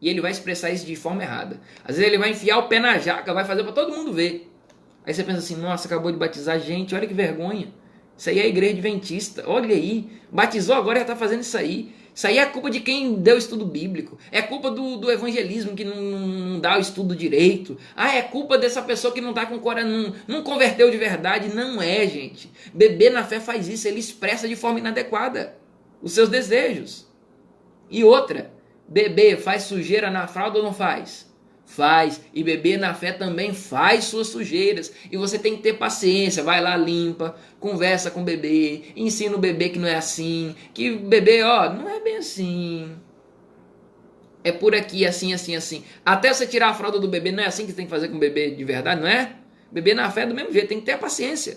E ele vai expressar isso de forma errada. Às vezes ele vai enfiar o pé na jaca, vai fazer para todo mundo ver. Aí você pensa assim, nossa, acabou de batizar gente, olha que vergonha. Isso aí é a igreja adventista, olha aí, batizou agora já está fazendo isso aí. Isso aí é culpa de quem deu estudo bíblico, é culpa do evangelismo que não dá o estudo direito. Ah, é culpa dessa pessoa que não está com coração, não converteu de verdade. Não é, gente. Bebê na fé faz isso, ele expressa de forma inadequada os seus desejos. E outra, bebê faz sujeira na fralda ou não faz? Faz. E bebê na fé também faz suas sujeiras. E você tem que ter paciência. Vai lá, limpa, conversa com o bebê, ensina o bebê que não é assim, que o bebê, ó, não é bem assim. É por aqui, assim, assim, assim. Até você tirar a fralda do bebê, não é assim que você tem que fazer com o bebê de verdade, não é? Bebê na fé é do mesmo jeito, tem que ter paciência.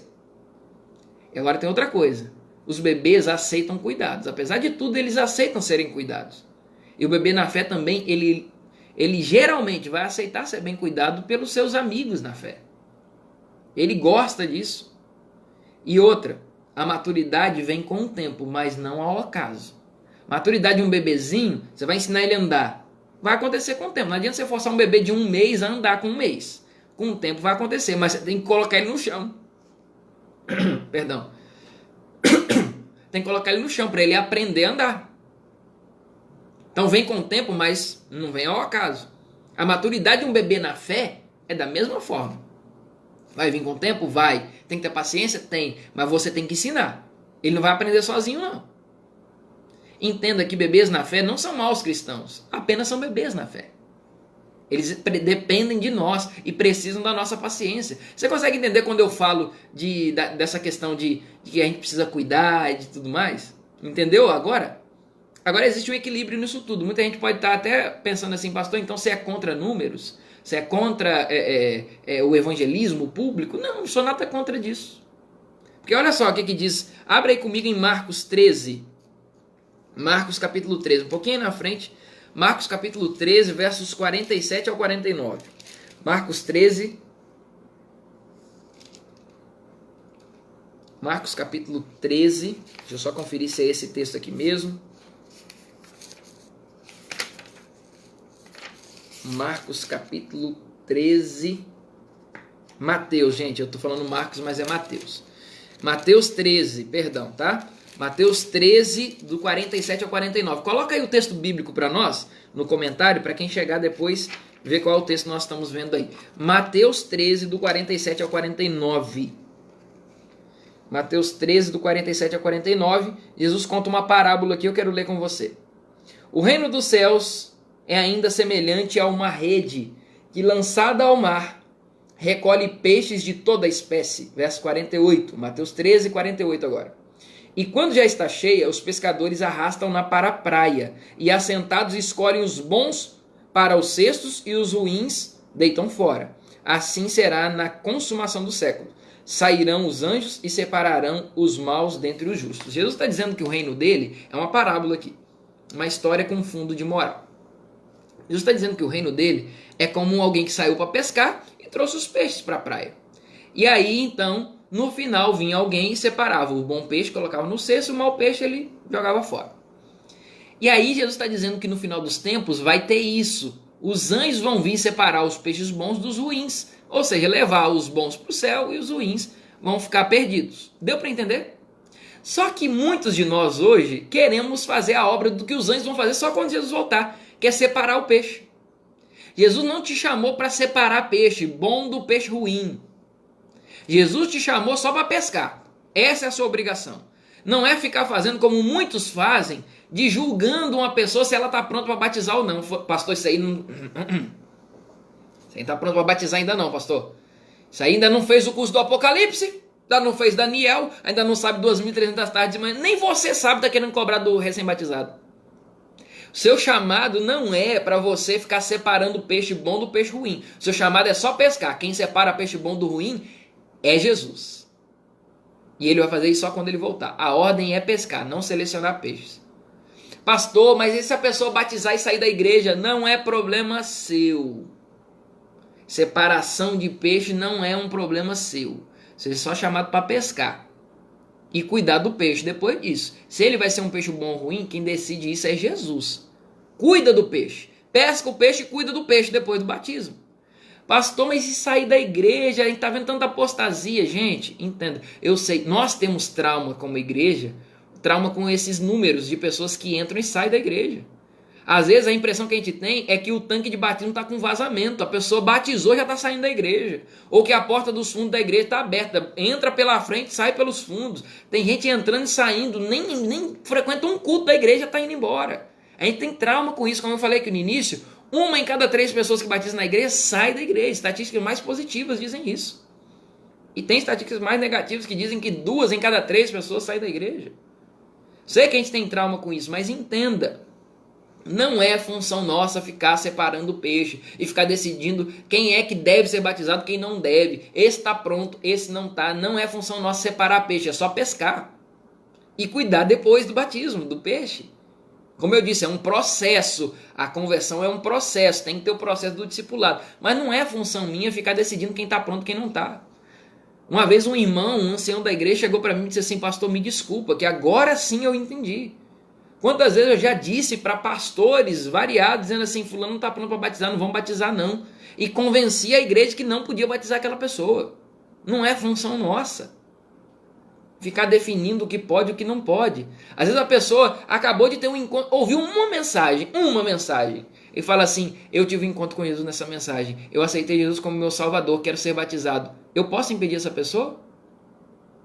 E agora tem outra coisa. Os bebês aceitam cuidados. Apesar de tudo, eles aceitam serem cuidados. E o bebê na fé também, ele geralmente vai aceitar ser bem cuidado pelos seus amigos na fé. Ele gosta disso. E outra, a maturidade vem com o tempo, mas não ao acaso. Maturidade de um bebezinho, você vai ensinar ele a andar. Vai acontecer com o tempo. Não adianta você forçar um bebê de 1 mês a andar com 1 mês. Com o tempo vai acontecer, mas você tem que colocar ele no chão. Perdão. Tem que colocar ele no chão para ele aprender a andar. Então vem com o tempo, mas não vem ao acaso. A maturidade de um bebê na fé é da mesma forma. Vai vir com o tempo? Vai. Tem que ter paciência? Tem. Mas você tem que ensinar. Ele não vai aprender sozinho, não. Entenda que bebês na fé não são maus cristãos. Apenas são bebês na fé. Eles dependem de nós e precisam da nossa paciência. Você consegue entender quando eu falo dessa questão de que a gente precisa cuidar e de tudo mais? Entendeu agora? Agora existe um equilíbrio nisso tudo. Muita gente pode estar até pensando assim, pastor, então você é contra números? Você é contra o evangelismo público? Não, não sou nada contra disso. Porque olha só o que diz. Abre aí comigo em Marcos 13. Marcos capítulo 13, um pouquinho na frente. Marcos capítulo 13, versos 47 ao 49. Marcos 13. Marcos capítulo 13. Deixa eu só conferir se é esse texto aqui mesmo. Marcos capítulo 13. Mateus, gente, eu tô falando Marcos, mas é Mateus. Mateus 13, perdão, tá? Mateus 13, do 47 ao 49. Coloca aí o texto bíblico para nós, no comentário, para quem chegar depois ver qual é o texto que nós estamos vendo aí. Mateus 13, do 47 ao 49. Mateus 13, do 47 ao 49. Jesus conta uma parábola aqui, eu quero ler com você. O reino dos céus é ainda semelhante a uma rede que, lançada ao mar, recolhe peixes de toda espécie. Verso 48, Mateus 13, 48 agora. E quando já está cheia, os pescadores arrastam-na para a praia, e assentados escolhem os bons para os cestos e os ruins deitam fora. Assim será na consumação do século. Sairão os anjos e separarão os maus dentre os justos. Jesus está dizendo que o reino dele é uma parábola aqui, uma história com fundo de moral. Jesus está dizendo que o reino dele é como alguém que saiu para pescar e trouxe os peixes para a praia. E aí, então, no final vinha alguém e separava o bom peixe, colocava no cesto, o mau peixe ele jogava fora. E aí Jesus está dizendo que no final dos tempos vai ter isso. Os anjos vão vir separar os peixes bons dos ruins. Ou seja, levar os bons para o céu e os ruins vão ficar perdidos. Deu para entender? Só que muitos de nós hoje queremos fazer a obra do que os anjos vão fazer só quando Jesus voltar, que é separar o peixe. Jesus não te chamou para separar peixe bom do peixe ruim. Jesus te chamou só para pescar. Essa é a sua obrigação. Não é ficar fazendo como muitos fazem, de julgando uma pessoa se ela está pronta para batizar ou não. Pastor, isso aí não... Você não está pronto para batizar ainda não, pastor. Isso aí ainda não fez o curso do Apocalipse, ainda não fez Daniel, ainda não sabe 2.300 tardes de manhã. Nem você sabe, está querendo cobrar do recém-batizado. Seu chamado não é para você ficar separando o peixe bom do peixe ruim. Seu chamado é só pescar. Quem separa peixe bom do ruim é Jesus. E ele vai fazer isso só quando ele voltar. A ordem é pescar, não selecionar peixes. Pastor, mas e se a pessoa batizar e sair da igreja? Não é problema seu. Separação de peixe não é um problema seu. Você é só chamado para pescar. E cuidar do peixe depois disso. Se ele vai ser um peixe bom ou ruim, quem decide isso é Jesus. Cuida do peixe. Pesca o peixe e cuida do peixe depois do batismo. Pastor, mas se sair da igreja, a gente está vendo tanta apostasia. Gente, entenda. Eu sei, nós temos trauma como igreja, trauma com esses números de pessoas que entram e saem da igreja. Às vezes a impressão que a gente tem é que o tanque de batismo está com vazamento. A pessoa batizou e já está saindo da igreja. Ou que a porta dos fundos da igreja está aberta. Entra pela frente, sai pelos fundos. Tem gente entrando e saindo, nem frequenta um culto da igreja e está indo embora. A gente tem trauma com isso, como eu falei aqui no início. 1 em cada 3 pessoas que batizam na igreja sai da igreja. Estatísticas mais positivas dizem isso. E tem estatísticas mais negativas que dizem que 2 em cada 3 pessoas saem da igreja. Sei que a gente tem trauma com isso, mas entenda. Não é função nossa ficar separando o peixe e ficar decidindo quem é que deve ser batizado, quem não deve. Esse está pronto, esse não está. Não é função nossa separar peixe, é só pescar. E cuidar depois do batismo, do peixe. Como eu disse, é um processo. A conversão é um processo, tem que ter o processo do discipulado. Mas não é função minha ficar decidindo quem está pronto e quem não está. Uma vez um irmão, um ancião da igreja, chegou para mim e disse assim: pastor, me desculpa, que agora sim eu entendi. Quantas vezes eu já disse para pastores variados, dizendo assim: fulano não está pronto para batizar, não vamos batizar não. E convenci a igreja que não podia batizar aquela pessoa. Não é função nossa ficar definindo o que pode e o que não pode. Às vezes a pessoa acabou de ter um encontro, ouviu uma mensagem, e fala assim: eu tive um encontro com Jesus nessa mensagem, eu aceitei Jesus como meu salvador, quero ser batizado. Eu posso impedir essa pessoa?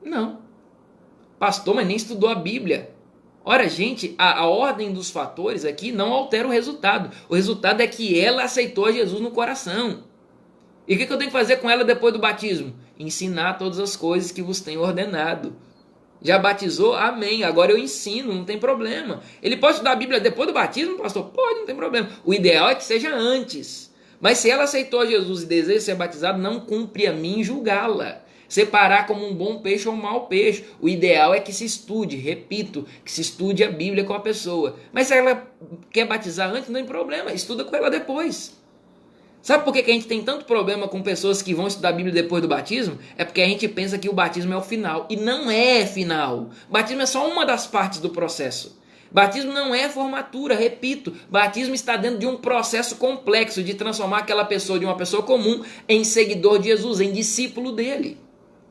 Não. Pastor, mas nem estudou a Bíblia. Ora, gente, a ordem dos fatores aqui não altera o resultado. O resultado é que ela aceitou Jesus no coração. E o que eu tenho que fazer com ela depois do batismo? Ensinar todas as coisas que vos tenho ordenado. Já batizou? Amém. Agora eu ensino, não tem problema. Ele pode estudar a Bíblia depois do batismo, pastor? Pode, não tem problema. O ideal é que seja antes. Mas se ela aceitou Jesus e deseja ser batizada, não cumpre a mim julgá-la. Separar como um bom peixe ou um mau peixe. O ideal é que se estude, repito, que se estude a Bíblia com a pessoa. Mas se ela quer batizar antes, não tem problema, estuda com ela depois. Sabe por que a gente tem tanto problema com pessoas que vão estudar a Bíblia depois do batismo? É porque a gente pensa que o batismo é o final. E não é final. Batismo é só uma das partes do processo. Batismo não é formatura, repito. Batismo está dentro de um processo complexo de transformar aquela pessoa de uma pessoa comum em seguidor de Jesus, em discípulo dele.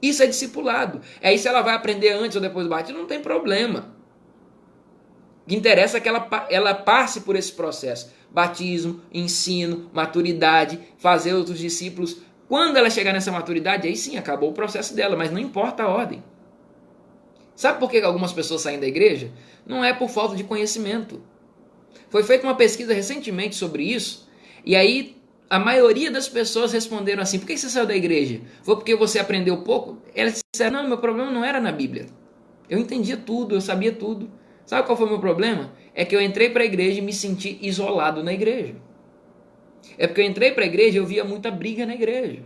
Isso é discipulado. Aí se ela vai aprender antes ou depois do batismo, não tem problema. O que interessa é que ela passe por esse processo. Batismo, ensino, maturidade, fazer outros discípulos. Quando ela chegar nessa maturidade, aí sim, acabou o processo dela, mas não importa a ordem. Sabe por que algumas pessoas saem da igreja? Não é por falta de conhecimento. Foi feita uma pesquisa recentemente sobre isso, e aí a maioria das pessoas responderam assim: por que você saiu da igreja? Foi porque você aprendeu pouco? Elas disseram: não, meu problema não era na Bíblia. Eu entendia tudo, eu sabia tudo. Sabe qual foi o meu problema? É que eu entrei para a igreja e me senti isolado na igreja. É porque eu entrei para a igreja e eu via muita briga na igreja.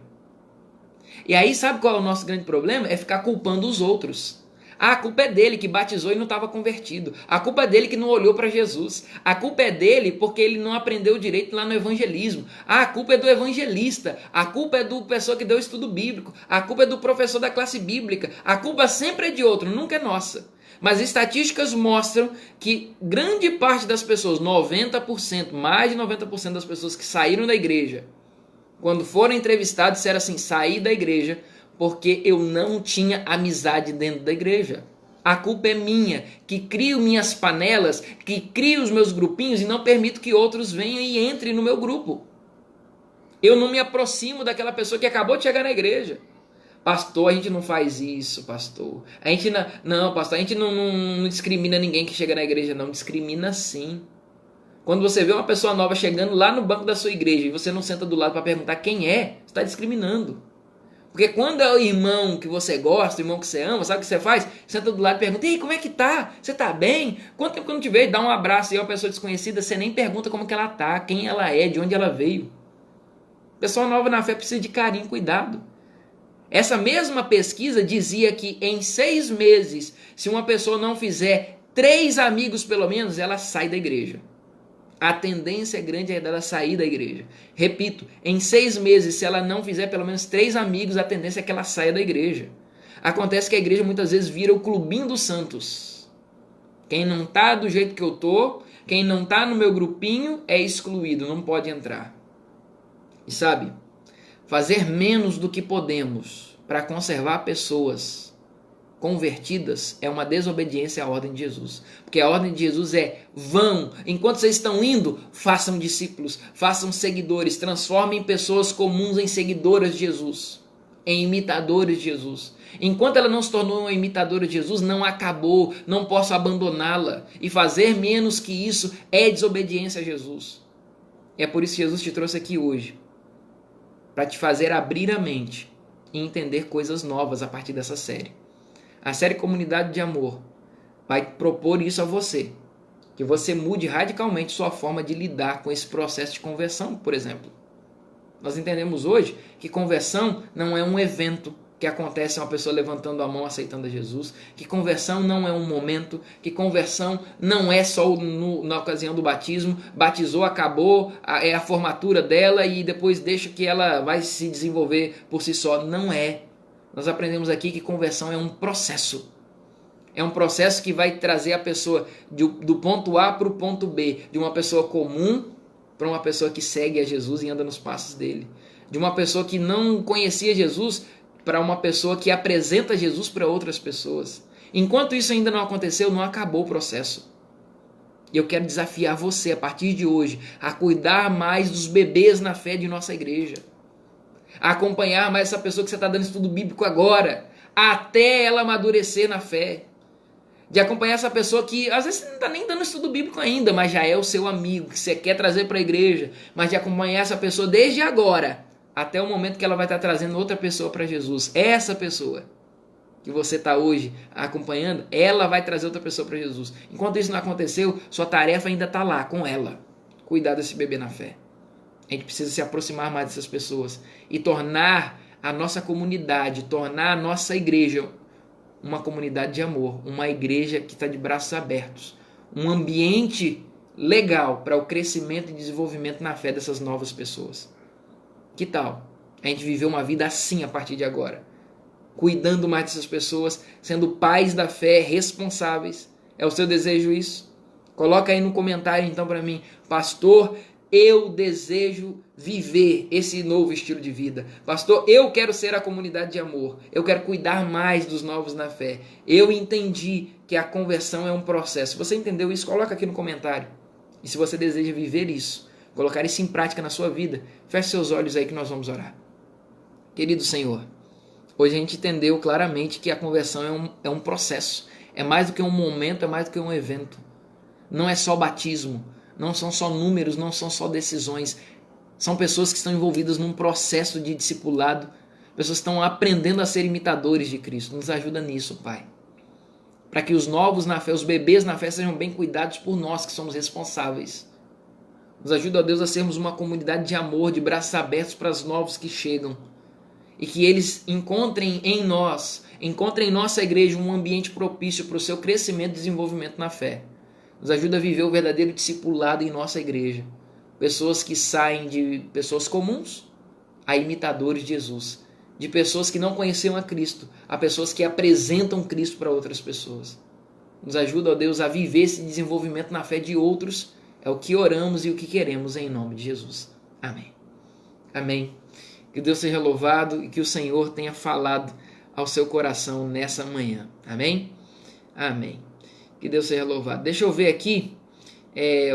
E aí, sabe qual é o nosso grande problema? É ficar culpando os outros. Ah, a culpa é dele que batizou e não estava convertido. A culpa é dele que não olhou para Jesus. A culpa é dele porque ele não aprendeu direito lá no evangelismo. Ah, a culpa é do evangelista. A culpa é do pessoa que deu estudo bíblico. A culpa é do professor da classe bíblica. A culpa sempre é de outro, nunca é nossa. Mas estatísticas mostram que grande parte das pessoas, 90%, mais de 90% das pessoas que saíram da igreja, quando foram entrevistados, disseram assim: saí da igreja porque eu não tinha amizade dentro da igreja. A culpa é minha, que crio minhas panelas, que crio os meus grupinhos e não permito que outros venham e entrem no meu grupo. Eu não me aproximo daquela pessoa que acabou de chegar na igreja. Pastor, a gente não faz isso, pastor. A gente não, pastor, a gente não discrimina ninguém que chega na igreja, não. Discrimina sim. Quando você vê uma pessoa nova chegando lá no banco da sua igreja e você não senta do lado para perguntar quem é, você está discriminando. Porque quando é o irmão que você gosta, o irmão que você ama, sabe o que você faz? Senta do lado e pergunta: ei, como é que tá? Você tá bem? Quanto tempo que eu não te vejo? Dá um abraço e é uma pessoa desconhecida, você nem pergunta como que ela tá, quem ela é, de onde ela veio. Pessoa nova na fé precisa de carinho, cuidado. Essa mesma pesquisa dizia que em 6 meses, se uma pessoa não fizer 3 amigos pelo menos, ela sai da igreja. A tendência grande é dela sair da igreja. Repito, em 6 meses, se ela não fizer pelo menos 3 amigos, a tendência é que ela saia da igreja. Acontece que a igreja muitas vezes vira o clubinho dos santos. Quem não está do jeito que eu tô, quem não está no meu grupinho é excluído, não pode entrar. E sabe, fazer menos do que podemos para conservar pessoas convertidas é uma desobediência à ordem de Jesus. Porque a ordem de Jesus é: vão, enquanto vocês estão indo, façam discípulos, façam seguidores, transformem pessoas comuns em seguidoras de Jesus, em imitadores de Jesus. Enquanto ela não se tornou uma imitadora de Jesus, não acabou, não posso abandoná-la. E fazer menos que isso é desobediência a Jesus. É por isso que Jesus te trouxe aqui hoje, para te fazer abrir a mente e entender coisas novas a partir dessa série. A série Comunidade de Amor vai propor isso a você, que você mude radicalmente sua forma de lidar com esse processo de conversão, por exemplo. Nós entendemos hoje que conversão não é um evento que acontece uma pessoa levantando a mão aceitando a Jesus, que conversão não é um momento, que conversão não é só na ocasião do batismo, batizou, acabou, é a formatura dela e depois deixa que ela vai se desenvolver por si só. Não é. Nós aprendemos aqui que conversão é um processo. É um processo que vai trazer a pessoa do ponto A para o ponto B, de uma pessoa comum para uma pessoa que segue a Jesus e anda nos passos dele. De uma pessoa que não conhecia Jesus para uma pessoa que apresenta Jesus para outras pessoas. Enquanto isso ainda não aconteceu, não acabou o processo. E eu quero desafiar você, a partir de hoje, a cuidar mais dos bebês na fé de nossa igreja. A acompanhar mais essa pessoa que você está dando estudo bíblico agora, até ela amadurecer na fé. De acompanhar essa pessoa que às vezes você não está nem dando estudo bíblico ainda, mas já é o seu amigo, que você quer trazer para a igreja. Mas de acompanhar essa pessoa desde agora, até o momento que ela vai estar trazendo outra pessoa para Jesus. Essa pessoa que você está hoje acompanhando, ela vai trazer outra pessoa para Jesus. Enquanto isso não aconteceu, sua tarefa ainda está lá, com ela. Cuidar desse bebê na fé. A gente precisa se aproximar mais dessas pessoas e tornar a nossa comunidade, tornar a nossa igreja uma comunidade de amor, uma igreja que está de braços abertos, um ambiente legal para o crescimento e desenvolvimento na fé dessas novas pessoas. Que tal a gente viver uma vida assim a partir de agora? Cuidando mais dessas pessoas, sendo pais da fé, responsáveis. É o seu desejo isso? Coloca aí no comentário então para mim: pastor, eu desejo viver esse novo estilo de vida. Pastor, eu quero ser a comunidade de amor. Eu quero cuidar mais dos novos na fé. Eu entendi que a conversão é um processo. Se você entendeu isso, coloca aqui no comentário. E se você deseja viver isso, colocar isso em prática na sua vida, feche seus olhos aí que nós vamos orar. Querido Senhor, hoje a gente entendeu claramente que a conversão é um processo. É mais do que um momento, é mais do que um evento. Não é só batismo. Não são só números, não são só decisões. São pessoas que estão envolvidas num processo de discipulado, pessoas que estão aprendendo a ser imitadores de Cristo. Nos ajuda nisso, Pai. Para que os novos na fé, os bebês na fé, sejam bem cuidados por nós que somos responsáveis. Nos ajuda, ó Deus, a sermos uma comunidade de amor, de braços abertos para os novos que chegam. E que eles encontrem em nós, encontrem em nossa igreja um ambiente propício para o seu crescimento e desenvolvimento na fé. Nos ajuda a viver o verdadeiro discipulado em nossa igreja. Pessoas que saem de pessoas comuns a imitadores de Jesus. De pessoas que não conheciam a Cristo, a pessoas que apresentam Cristo para outras pessoas. Nos ajuda, ó Deus, a viver esse desenvolvimento na fé de outros. É o que oramos e o que queremos em nome de Jesus. Amém. Amém. Que Deus seja louvado e que o Senhor tenha falado ao seu coração nessa manhã. Amém? Amém. Que Deus seja louvado. Deixa eu ver aqui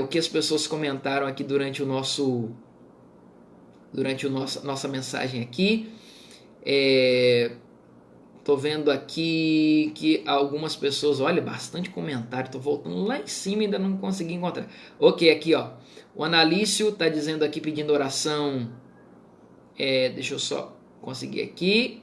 o que as pessoas comentaram aqui durante nossa mensagem aqui. Tô vendo aqui que algumas pessoas, olha, bastante comentário, tô voltando lá em cima e ainda não consegui encontrar. Ok, aqui ó, o Analício tá dizendo aqui, pedindo oração, deixa eu só conseguir aqui,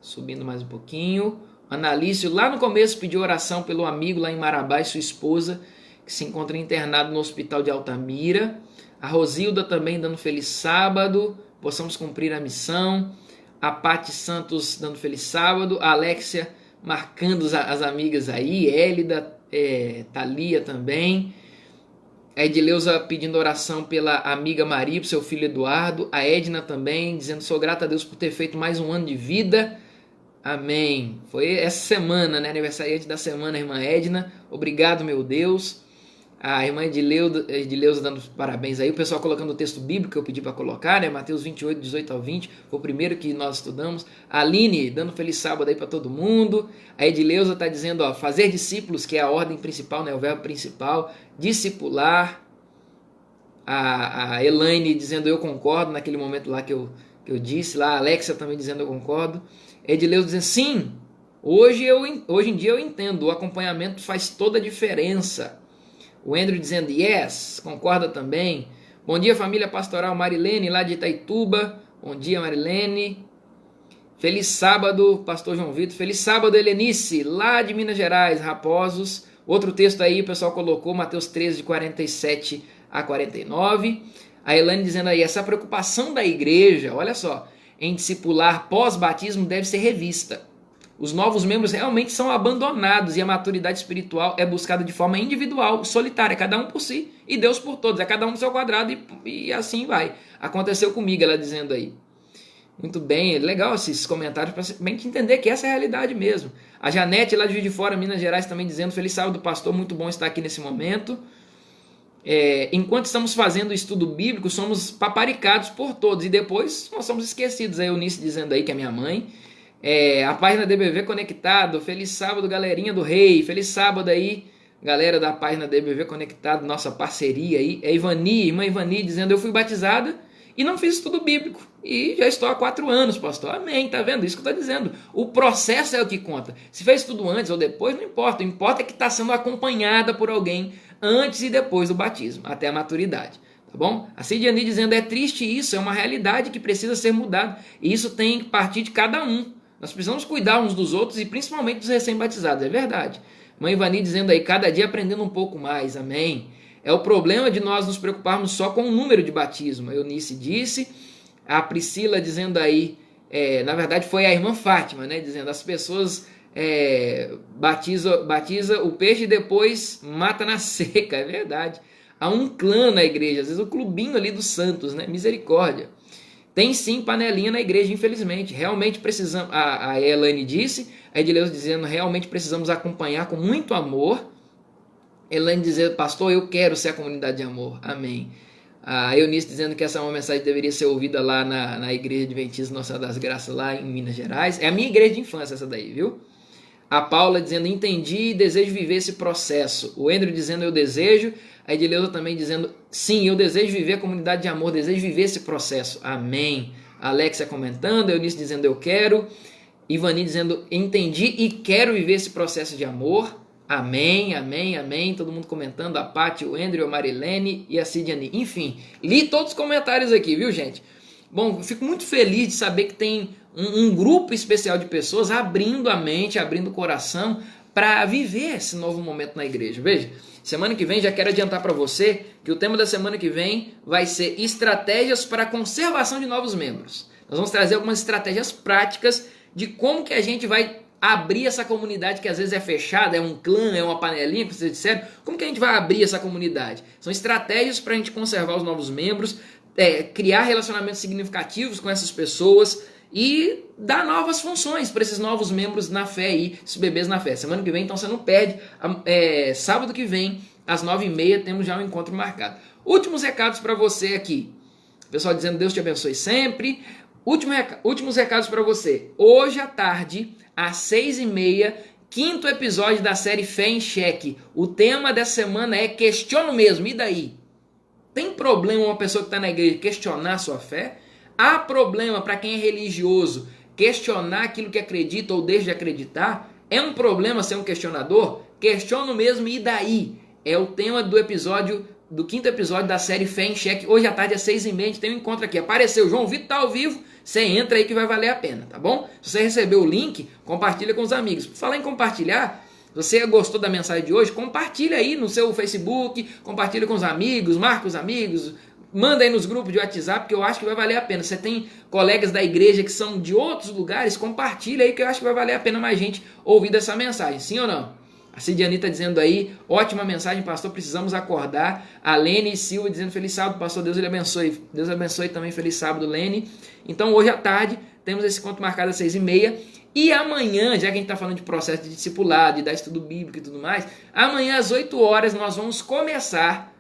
subindo mais um pouquinho. O Analício lá no começo pediu oração pelo amigo lá em Marabá e sua esposa, que se encontra internado no hospital de Altamira. A Rosilda também dando feliz sábado, possamos cumprir a missão. A Paty Santos dando feliz sábado. A Alexia marcando as amigas aí. Hélida, Thalia também. A Edileuza pedindo oração pela amiga Maria, pro seu filho Eduardo. A Edna também dizendo: sou grata a Deus por ter feito mais um ano de vida. Amém. Foi essa semana, né? Aniversariante da semana, irmã Edna. Obrigado, meu Deus. A irmã Edileuza dando parabéns aí. O pessoal colocando o texto bíblico que eu pedi para colocar, né? Mateus 28, 18 ao 20. Foi o primeiro que nós estudamos. A Aline dando feliz sábado aí para todo mundo. A Edileuza está dizendo, ó, fazer discípulos, que é a ordem principal, né? O verbo principal. Discipular. A Elaine dizendo eu concordo, naquele momento lá que eu disse. Lá a Alexia também dizendo eu concordo. Edileuza dizendo sim, hoje em dia eu entendo, o acompanhamento faz toda a diferença. O Andrew dizendo yes, concorda também. Bom dia, família pastoral Marilene, lá de Itaituba. Bom dia, Marilene. Feliz sábado, pastor João Vitor. Feliz sábado, Helenice, lá de Minas Gerais, Raposos. Outro texto aí, o pessoal colocou, Mateus 13, de 47 a 49. A Elaine dizendo aí, essa preocupação da igreja, olha só, em discipular pós-batismo deve ser revista. Os novos membros realmente são abandonados e a maturidade espiritual é buscada de forma individual, solitária, cada um por si e Deus por todos, é cada um no seu quadrado e assim vai. Aconteceu comigo, ela dizendo aí. Muito bem, legal esses comentários para a gente entender que essa é a realidade mesmo. A Janete lá de Juiz de Fora, Minas Gerais, também dizendo, feliz sábado, pastor, muito bom estar aqui nesse momento. Enquanto estamos fazendo o estudo bíblico, somos paparicados por todos e depois nós somos esquecidos. A Eunice dizendo aí que é minha mãe. A página DBV Conectado, feliz sábado, galerinha do Rei, feliz sábado aí, galera da página DBV Conectado, nossa parceria aí. Irmã Ivani dizendo, eu fui batizada e não fiz estudo bíblico e já estou há 4 anos, pastor. Amém, tá vendo? Isso que eu estou dizendo, o processo é o que conta. Se fez tudo antes ou depois, não importa, o que importa é que está sendo acompanhada por alguém antes e depois do batismo, até a maturidade. Tá bom? A Cidiani dizendo, é triste isso, é uma realidade que precisa ser mudada e isso tem que partir de cada um. Nós precisamos cuidar uns dos outros e principalmente dos recém-batizados, é verdade. Mãe Ivani dizendo aí, cada dia aprendendo um pouco mais, amém. É o problema de nós nos preocuparmos só com o número de batismo. A Eunice disse, a Priscila dizendo aí, na verdade foi a irmã Fátima, né, dizendo, as pessoas batiza o peixe e depois mata na seca, é verdade. Há um clã na igreja, às vezes o clubinho ali dos santos, né, misericórdia. Tem sim panelinha na igreja, infelizmente. Realmente precisamos, a Elaine disse, a Edileuza dizendo, realmente precisamos acompanhar com muito amor. Elaine dizendo, pastor, eu quero ser a comunidade de amor. Amém. A Eunice dizendo que essa é uma mensagem que deveria ser ouvida lá na igreja adventista Nossa Senhora das Graças, lá em Minas Gerais. É a minha igreja de infância essa daí, viu? A Paula dizendo, entendi e desejo viver esse processo. O Andrew dizendo, eu desejo. A Edileuza também dizendo, sim, eu desejo viver a comunidade de amor, desejo viver esse processo. Amém. A Alexia comentando, a Eunice dizendo, eu quero. Ivani dizendo, entendi e quero viver esse processo de amor. Amém, amém, amém. Todo mundo comentando, a Paty, o Andrew, a Marilene e a Cidiane. Enfim, li todos os comentários aqui, viu, gente? Bom, fico muito feliz de saber que tem um grupo especial de pessoas abrindo a mente, abrindo o coração para viver esse novo momento na igreja. Veja, semana que vem já quero adiantar para você que o tema da semana que vem vai ser estratégias para a conservação de novos membros. Nós vamos trazer algumas estratégias práticas de como que a gente vai abrir essa comunidade que às vezes é fechada, é um clã, é uma panelinha, como vocês disseram. Como que a gente vai abrir essa comunidade? São estratégias para a gente conservar os novos membros, criar relacionamentos significativos com essas pessoas e dar novas funções para esses novos membros na fé aí, esses bebês na fé. Semana que vem, então você não perde. Sábado que vem, às 9h30, temos já um encontro marcado. Últimos recados para você aqui. O pessoal dizendo Deus te abençoe sempre. Últimos recados para você. Hoje à tarde, às 6h30, quinto episódio da série Fé em Xeque. O tema dessa semana é questiono mesmo, e daí? Tem problema uma pessoa que está na igreja questionar a sua fé? Há problema para quem é religioso questionar aquilo que acredita ou deixa de acreditar? É um problema ser um questionador? Questiono mesmo, e daí? É o tema do quinto episódio da série Fé em Xeque. Hoje à tarde às 6h30 a gente tem um encontro aqui. Apareceu, João Vitor está ao vivo. Você entra aí que vai valer a pena, tá bom? Se você recebeu o link, compartilha com os amigos. Por falar em compartilhar, se você gostou da mensagem de hoje, compartilha aí no seu Facebook, compartilha com os amigos, marca os amigos, manda aí nos grupos de WhatsApp, que eu acho que vai valer a pena. Você tem colegas da igreja que são de outros lugares, compartilha aí que eu acho que vai valer a pena mais gente ouvir essa mensagem, sim ou não? A Cidiane está dizendo aí, ótima mensagem, pastor, precisamos acordar. A Lene Silva dizendo, feliz sábado, pastor, Deus lhe abençoe. Deus abençoe também, feliz sábado, Lene. Então, hoje à tarde, temos esse encontro marcado às 6h30. E amanhã, já que a gente está falando de processo de discipulado, de dar estudo bíblico e tudo mais, amanhã às 8h nós vamos começar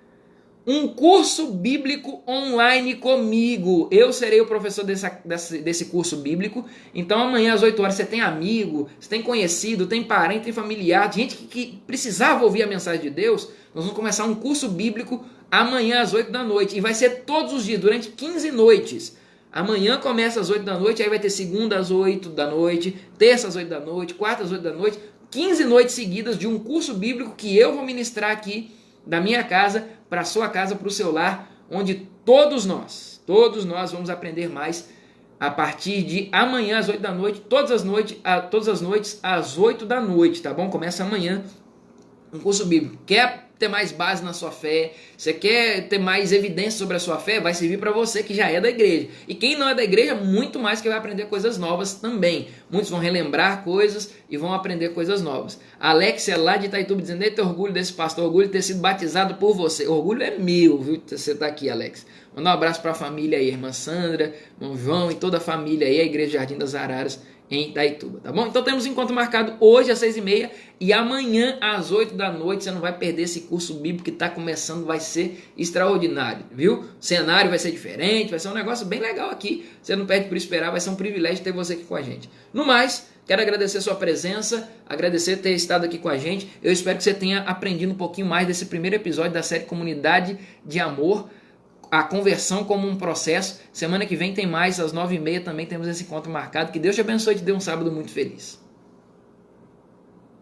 um curso bíblico online comigo. Eu serei o professor desse curso bíblico. Então amanhã às 8h você tem amigo, você tem conhecido, tem parente, tem familiar, gente que precisava ouvir a mensagem de Deus. Nós vamos começar um curso bíblico amanhã às 8h. E vai ser todos os dias, durante 15 noites. Amanhã começa às 8h, aí vai ter segunda às 8h, terça às 8h, quarta às 8h. 15 noites seguidas de um curso bíblico que eu vou ministrar aqui da minha casa para a sua casa, para o seu lar, onde todos nós vamos aprender mais a partir de amanhã às 8h, todas as noites às 8h, tá bom? Começa amanhã um curso bíblico. Quer ter mais base na sua fé, você quer ter mais evidência sobre a sua fé, vai servir para você que já é da igreja. E quem não é da igreja, muito mais que vai aprender coisas novas também. Muitos vão relembrar coisas e vão aprender coisas novas. A Alexia lá de Itaituba dizendo, eita, orgulho desse pastor, orgulho de ter sido batizado por você. Orgulho é meu, viu? Você tá aqui, Alex. Mandar um abraço para a família aí, irmã Sandra, irmão João e toda a família aí, a Igreja Jardim das Araras, em Itaituba, tá bom? Então temos um encontro marcado hoje às 6h30 e amanhã às 8h. Você não vai perder esse curso bíblico que está começando, vai ser extraordinário, viu? O cenário vai ser diferente, vai ser um negócio bem legal aqui. Você não perde por esperar, vai ser um privilégio ter você aqui com a gente. No mais, quero agradecer a sua presença, agradecer ter estado aqui com a gente. Eu espero que você tenha aprendido um pouquinho mais desse primeiro episódio da série Comunidade de Amor, a conversão como um processo. Semana que vem tem mais, às 9h30 também temos esse encontro marcado. Que Deus te abençoe e te dê um sábado muito feliz.